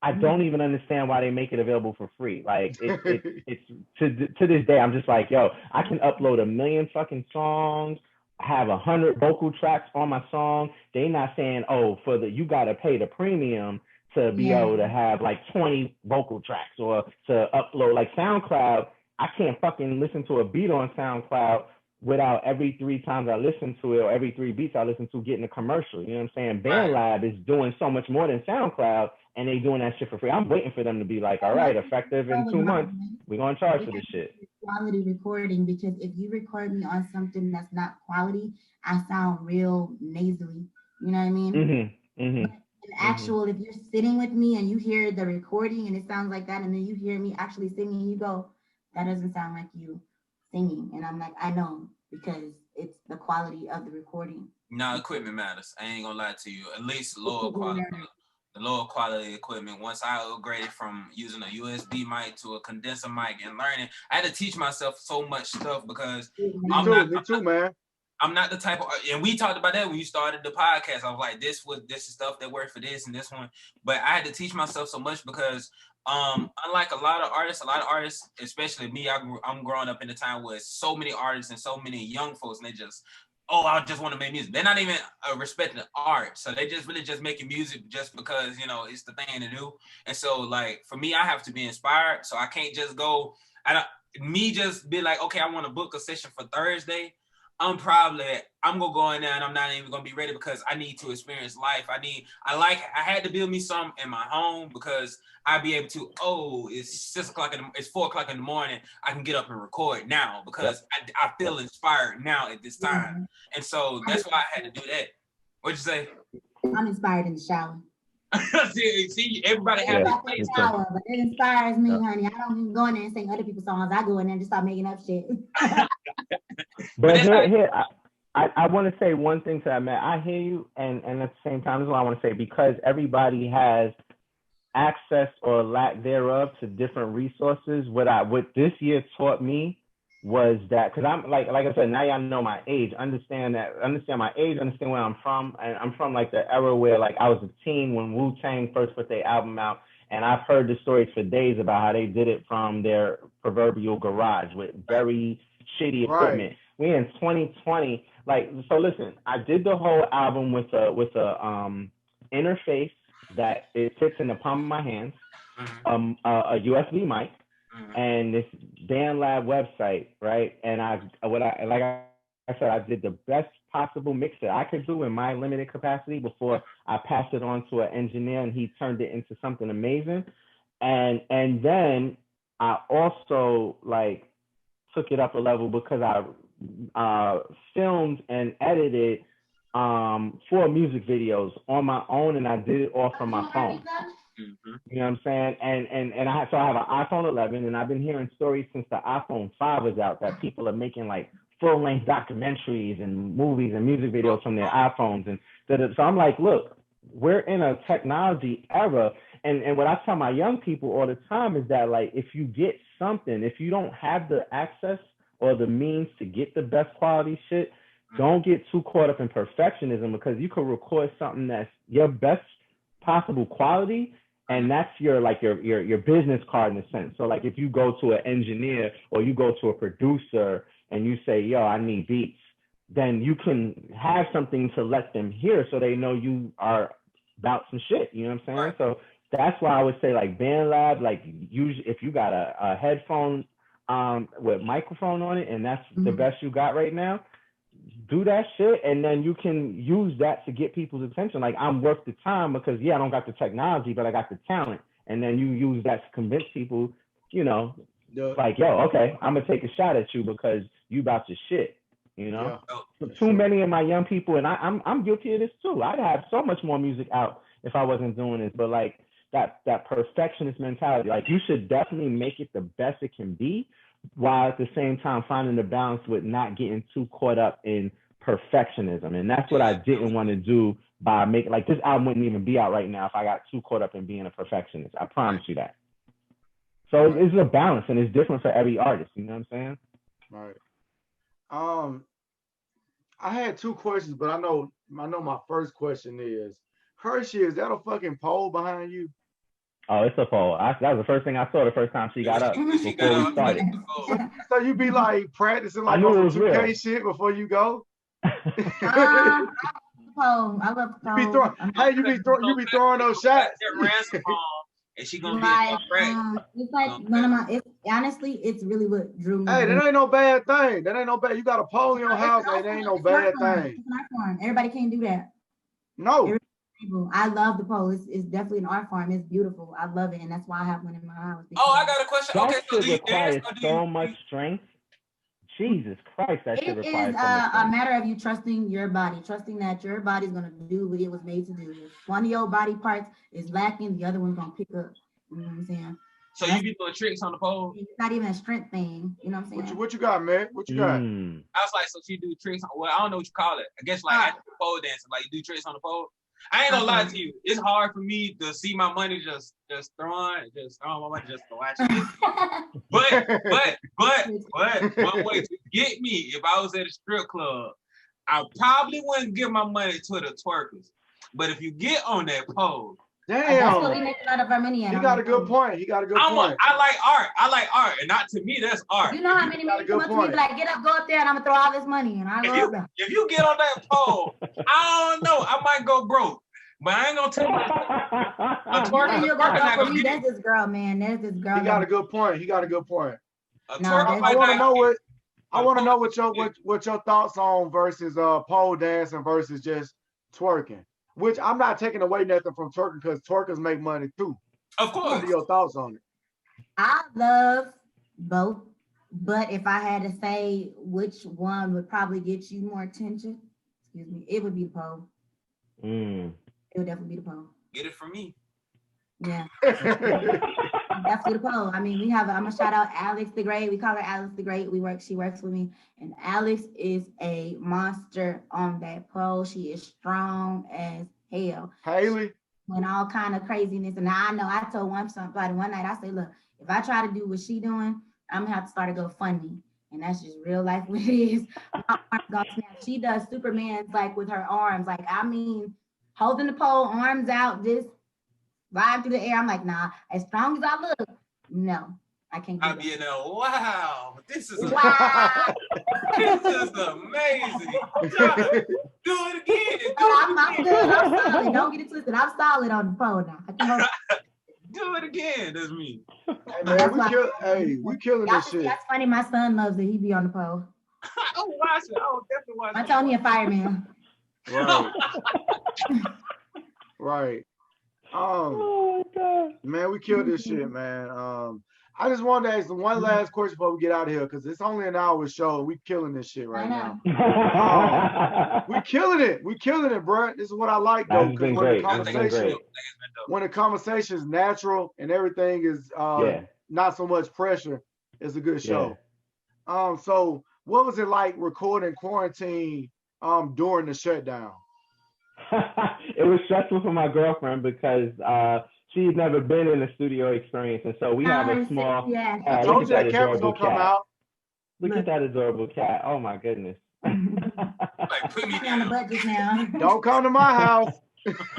I don't even understand why they make it available for free. Like it's to this day, I'm just like, yo, I can upload 1 million fucking songs, have 100 vocal tracks on my song. They not saying, oh, you gotta pay the premium to be able to have like 20 vocal tracks, or to upload like SoundCloud. I can't fucking listen to a beat on SoundCloud without every 3 times I listen to it, or every 3 beats I listen to, getting a commercial. You know what I'm saying? BandLab is doing so much more than SoundCloud, and they doing that shit for free. I'm waiting for them to be like, all right, effective in 2 months, we're going to charge for this shit. Quality recording, because if you record me on something that's not quality, I sound real nasally. You know what I mean? If you're sitting with me and you hear the recording and it sounds like that, and then you hear me actually singing, you go, that doesn't sound like you singing. And I'm like, I know, because it's the quality of the recording. No, equipment matters. I ain't gonna lie to you. At least lower quality. The lower quality equipment. Once I upgraded from using a USB mic to a condenser mic and learning, I had to teach myself so much stuff, because me too, man. I'm not the type of, and we talked about that when you started the podcast. I was like, this is stuff that worked for this and this one. But I had to teach myself so much, because unlike a lot of artists, especially me, I'm growing up in a time where so many artists and so many young folks, and they just, I just want to make music. They're not even respecting art. So they just really just making music just because, it's the thing to do. And so like, for me, I have to be inspired. So I can't just go, just be like, okay, I want to book a session for Thursday. I'm gonna go in there and I'm not even gonna be ready, because I need to experience life. I had to build me some in my home, because I'd be able to, it's 4 o'clock in the morning. I can get up and record now, because I feel inspired now at this time. And so that's why I had to do that. What'd you say? I'm inspired in the shower. see, everybody has a shower, but it inspires me, honey. I don't even go in there and sing other people's songs. I go in there and just start making up shit. But here, I want to say one thing to that, Matt. I hear you, and at the same time, this is what I want to say, because everybody has access or lack thereof to different resources. What this year taught me was that, because I'm like I said, now y'all know my age, understand my age, understand where I'm from, and I'm from like the era where like I was a teen when Wu-Tang first put their album out, and I've heard the stories for days about how they did it from their proverbial garage with very shitty equipment. We in 2020, so listen, I did the whole album with a interface that it fits in the palm of my hands, a USB mic, and this BandLab website, right? And I said, I did the best possible mix that I could do in my limited capacity before I passed it on to an engineer, and he turned it into something amazing. And then I also took it up a level, because I filmed and edited 4 music videos on my own, and I did it all from my phone. You know what I'm saying? And I have an iPhone 11, and I've been hearing stories since the iPhone 5 was out that people are making full-length documentaries and movies and music videos from their iPhones. And so I'm like, look, we're in a technology era. And what I tell my young people all the time is that if you get something, if you don't have the access or the means to get the best quality shit, don't get too caught up in perfectionism, because you could record something that's your best possible quality, and that's your business card in a sense. So if you go to an engineer or you go to a producer and you say, yo, I need beats, then you can have something to let them hear so they know you are about some shit. You know what I'm saying? Right. So that's why I would say like BandLab, like usually if you got a headphone with microphone on it and that's the best you got right now, do that shit and then you can use that to get people's attention. Like I'm worth the time because I don't got the technology, but I got the talent. And then you use that to convince people, like, yo, okay, I'm gonna take a shot at you because you about your shit. Too many of my young people, and I'm guilty of this too. I'd have so much more music out if I wasn't doing this, but like that perfectionist mentality, like you should definitely make it the best it can be, while at the same time finding the balance with not getting too caught up in perfectionism. And that's what I didn't want to do by making, like, this album wouldn't even be out right now if I got too caught up in being a perfectionist. I promise you that. So it's a balance, and it's different for every artist. You know what I'm saying? Right. I had two questions, but I know my first question is, Hershey, is that a fucking pole behind you? Oh, it's a pole. That was the first thing I saw the first time she got up before we started. So you be like practicing like on some 2K shit before you go? I love the pole. You be throwing those shots. And she gonna be it's like one of my. Honestly, it's really what drew me. Hey, that ain't no bad thing. That ain't no bad. You got a pole in your house. That ain't no bad thing. It's an art form. Everybody can't do that. No. I love the pole. It's definitely an art form. It's beautiful. I love it, and that's why I have one in my house. Oh, I got a question. That okay, so requires so much strength. Jesus Christ, that shit requires so much strength. A matter of you trusting your body, trusting that your body's gonna do what it was made to do. If one of your body parts is lacking, the other one's gonna pick up. You know what I'm saying? So you be doing tricks on the pole? It's not even a strength thing. You know what I'm saying? What you got, man? What you got? I was like, so she do tricks. Well, I don't know what you call it. I guess like actual pole dancing, like you do tricks on the pole. I ain't gonna lie to you. It's hard for me to see my money just throwing my money just to watch it. but one way to get me, if I was at a strip club, I probably wouldn't give my money to the twerkers. But if you get on that pole, damn, that's what we make a lot of our money. He got a good point. I like art, and not to me, that's art. You know how many men come up to me like, get up, go up there, and I'm gonna throw all this money, and I go up there. If you get on that pole, I don't know, I might go broke, but I ain't gonna tell you. That's this girl, man. There's this girl. He got a good point. I want to know what your thoughts on versus pole dancing versus just twerking. Which I'm not taking away nothing from twerking because twerkers make money too. Of course. What are your thoughts on it? I love both, but if I had to say which one would probably get you more attention, it would be the pole. It would definitely be the pole. Get it from me. Yeah. Definitely the pole. I mean, I'm gonna shout out Alex the Great. We call her Alex the Great. She works with me, and Alex is a monster on that pole. She is strong as hell. Haley. When all kind of craziness, and I know I told somebody one night, I said, look, if I try to do what she doing, I'm gonna have to start a GoFundMe, and that's just real life what it is. She does Superman's like with her arms, like I mean, holding the pole, arms out, just flying through the air. I'm like, nah, as strong as I look, no, I can't do that. You know, wow, this is wow. This is amazing. Do it again. I'm good. I'm solid. Don't get it twisted. I'm solid on the pole now. Do it again. That's me. Hey, man, we killing this shit. That's funny. My son loves it. He be on the pole. I'll watch it. I'll definitely watch it. I told him he a fireman. Right. Right. Oh my God. Man, we killed this shit, man. I just wanted to ask one last question before we get out of here, because it's only an hour show. We killing this shit right now. We killing it, bro. This is what I like, though. When the conversation is natural and everything is not so much pressure, it's a good show. Yeah. So what was it like recording quarantine during the shutdown? It was stressful for my girlfriend because she's never been in a studio experience, and so we have a small. I told you that cat was gonna come out. Look at that adorable cat! Oh my goodness! Like, put me on the budget now. Don't come to my house. It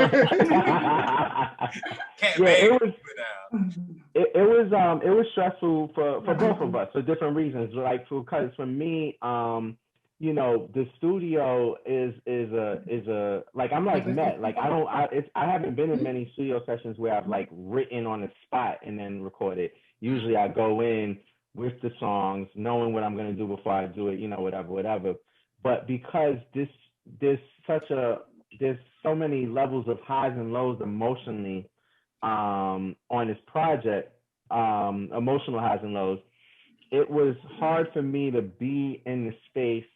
was stressful for both of us for different reasons. Like because for me, you know, the studio is a like I'm like Matt. Like I haven't been in many studio sessions where I've like written on the spot and then recorded. Usually I go in with the songs, knowing what I'm gonna do before I do it, you know, whatever. But because there's so many levels of highs and lows emotionally on this project, emotional highs and lows. It was hard for me to be in the space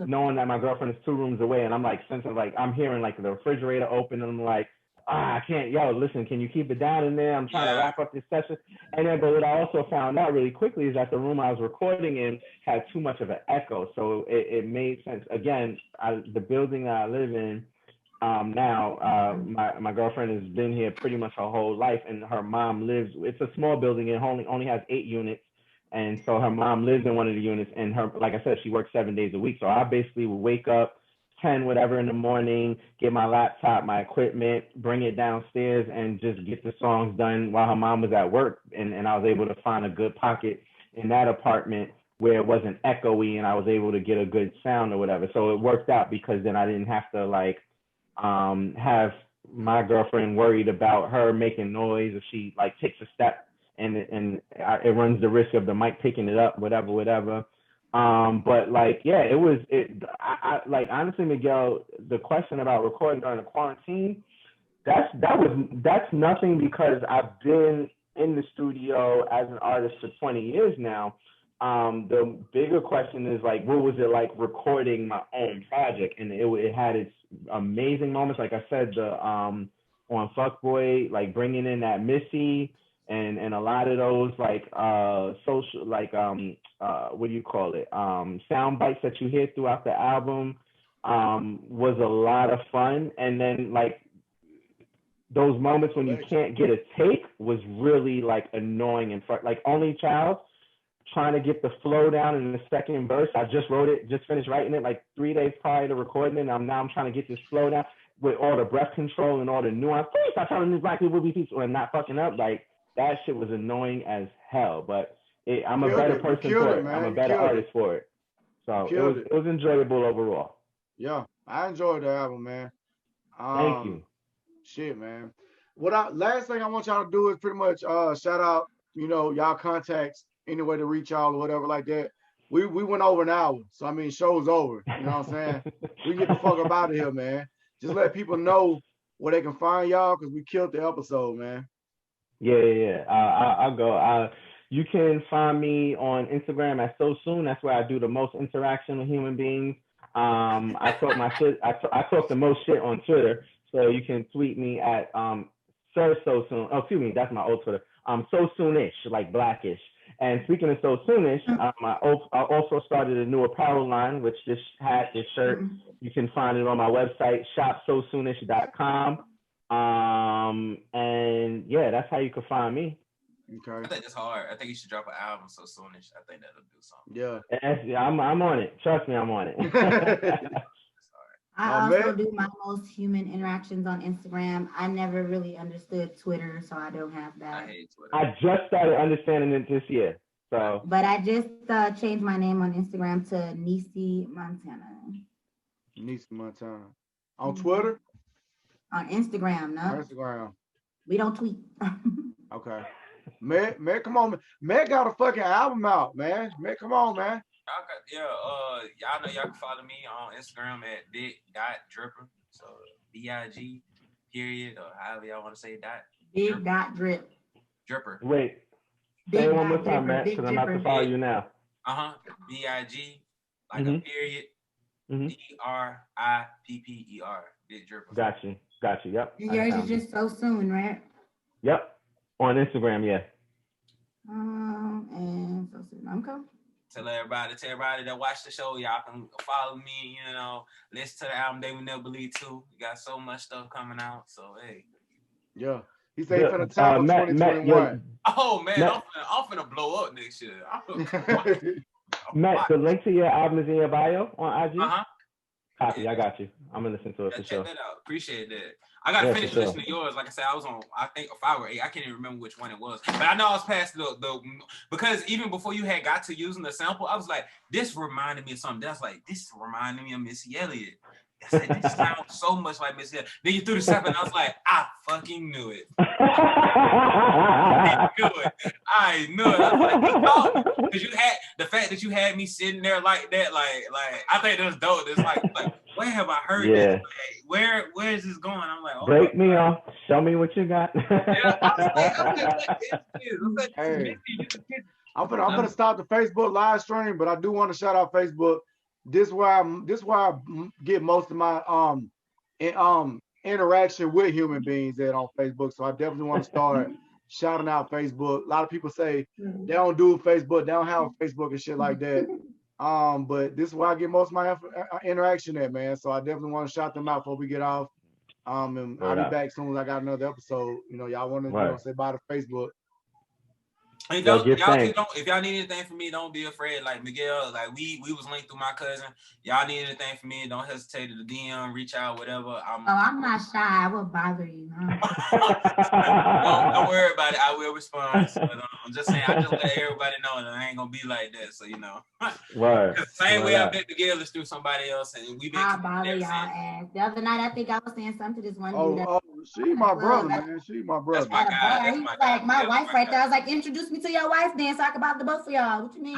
knowing that my girlfriend is 2 rooms away, and I'm like, sensing like I'm hearing like the refrigerator open, and I'm like, I can't. Yo, listen, can you keep it down in there? I'm trying to wrap up this session. And then, but what I also found out really quickly is that the room I was recording in had too much of an echo, so it made sense. Again, the building that I live in now, my girlfriend has been here pretty much her whole life, and her mom lives. It's a small building. It only has 8 units. And so her mom lives in one of the units, and her, like I said, she works 7 days a week. So I basically would wake up 10, whatever in the morning, get my laptop, my equipment, bring it downstairs, and just get the songs done while her mom was at work. And I was able to find a good pocket in that apartment where it wasn't echoey, and I was able to get a good sound or whatever. So it worked out because then I didn't have to like have my girlfriend worried about her making noise if she like takes a step. And it runs the risk of the mic picking it up, whatever. But like, yeah, I like, honestly, Miguel, the question about recording during the quarantine, that's nothing, because I've been in the studio as an artist for 20 years now. The bigger question is like, what was it like recording my own project? And it had its amazing moments. Like I said, on Fuckboy, like bringing in that Missy, and a lot of those like social, like what do you call it, sound bites that you hear throughout the album was a lot of fun. And then like those moments when you can't get a take was really like annoying and like Only Child, trying to get the flow down in the second verse. I just wrote it, just finished writing it like 3 days prior to recording it. And I'm trying to get this flow down with all the breath control and all the nuance. Please stop telling these black people be peaceful and not fucking up. Like, that shit was annoying as hell, but I'm a better person for it. I'm a better artist for it. So it was enjoyable overall. Yeah, I enjoyed the album, man. Thank you. Shit, man. Last thing I want y'all to do is pretty much shout out, you know, y'all contacts, any way to reach y'all or whatever like that. We went over an hour, so I mean, show's over. You know what I'm saying? We get the fuck up out of here, man. Just let people know where they can find y'all, because we killed the episode, man. Yeah. I'll go. You can find me on Instagram at So Soon. That's where I do the most interaction with human beings. I talk my shit. I talk the most shit on Twitter. So you can tweet me at Sir So Soon. Oh, excuse me, that's my old Twitter. So Soonish, like Blackish. And speaking of So Soonish, I also started a new apparel line, which this hat, this shirt, you can find it on my website, shopsosoonish.com. And yeah, that's how you can find me. Okay. I think that's hard. I think you should drop an album so soonish. I think that'll do something. Yeah. I'm on it. Trust me, I'm on it. I also do my most human interactions on Instagram. I never really understood Twitter, so I don't have that. I hate Twitter. I just started understanding it this year. So, but I just changed my name on Instagram to Nisi Montana. Nisi Montana. On Twitter? On Instagram, no. Instagram. We don't tweet. Okay. Man, come on, man. Man got a fucking album out, man. Man, come on, man. Y'all know y'all can follow me on Instagram at big.dripper. So BIG period, or however y'all want to say that. Big.drip. Dripper. Wait. Say it one more time, Matt, because I'm about to follow you now. BIG, like a period. DRIPPER. Big Dripper. Got you. Yep. Yours is just So Soon, right? Yep. On Instagram, yeah. And So Soon. Okay. Tell everybody that watch the show, y'all can follow me, you know, listen to the album They Will Never Believe too. We got so much stuff coming out, so hey. Yeah. He said he's finna top of 2021. Oh man, I'm finna blow up next year. Matt, the link to your album is in your bio on IG? Uh-huh. Copy, I got you. I'm gonna listen to it for sure. Check that out. Appreciate that. I gotta finish listening to yours. Like I said, I was on, I think 5 or 8. I can't even remember which one it was. But I know I was past the because even before you had got to using the sample, I was like, this reminded me of something. That's like, this reminded me of Missy Elliott. I said, this sounds so much like Missy Elliott. Then you threw the 7, I was like, I fucking knew it. I knew it. I was like, because you had the fact that you had me sitting there like that, like I think that's dope. It's like where have I heard this? Like, where is this going? I'm like, break me off. Show me what you got. I'm gonna stop the Facebook live stream, but I do want to shout out Facebook. This where I get most of my interaction with human beings on Facebook. So I definitely want to start shouting out Facebook. A lot of people say they don't do Facebook, they don't have Facebook and shit like that. But this is where I get most of my interaction at, man. So I definitely want to shout them out before we get off. And I'll be back soon as I got another episode. You know, y'all want to say bye to Facebook. And y'all if y'all need anything from me, don't be afraid. Like Miguel, like we was linked through my cousin. Y'all need anything from me, don't hesitate to DM, reach out, whatever. I'm not shy. I will bother you. Don't worry about it. I will respond. So, I'm just saying, I just let everybody know that I ain't gonna be like that. So you know, right. Same way I met Miguel is through somebody else, and we been. I'll bother y'all ass. The other night, I think I was saying something to this one dude. She my brother, man. She my brother. That's my guy. He was like, my wife right there. I was like, introduce me to your wife then so I can bother the both of y'all. What you mean?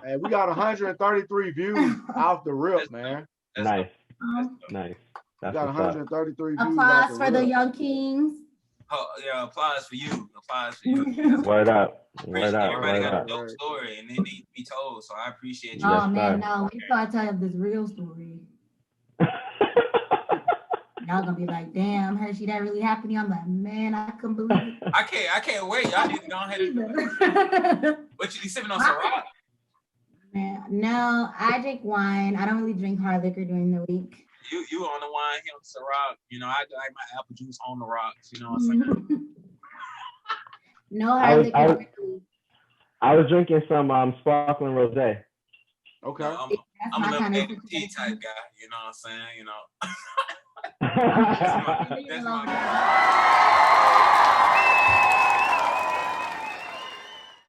Hey, we got 133 views off the rip, man. Nice. Nice. We got 133 views. Applause for the young kings. Oh, yeah, applause for you. Applause for you. Word up. Everybody got a dope story and it needs to be told. So I appreciate you. Oh, man, no. We thought to tell this real story. Y'all gonna be like, damn, Hershey, that really happened to you. I'm like, man, I couldn't believe it. I can't wait. Y'all need to go ahead and What you sipping on Ciroc? Man, no, I drink wine. I don't really drink hard liquor during the week. You on the wine, he on the Ciroc. You know, I like my apple juice on the rocks. You know what I'm saying? No hard liquor. I was drinking some sparkling rosé. Okay. I'm a little tea type guy. You know what I'm saying? You know. That's my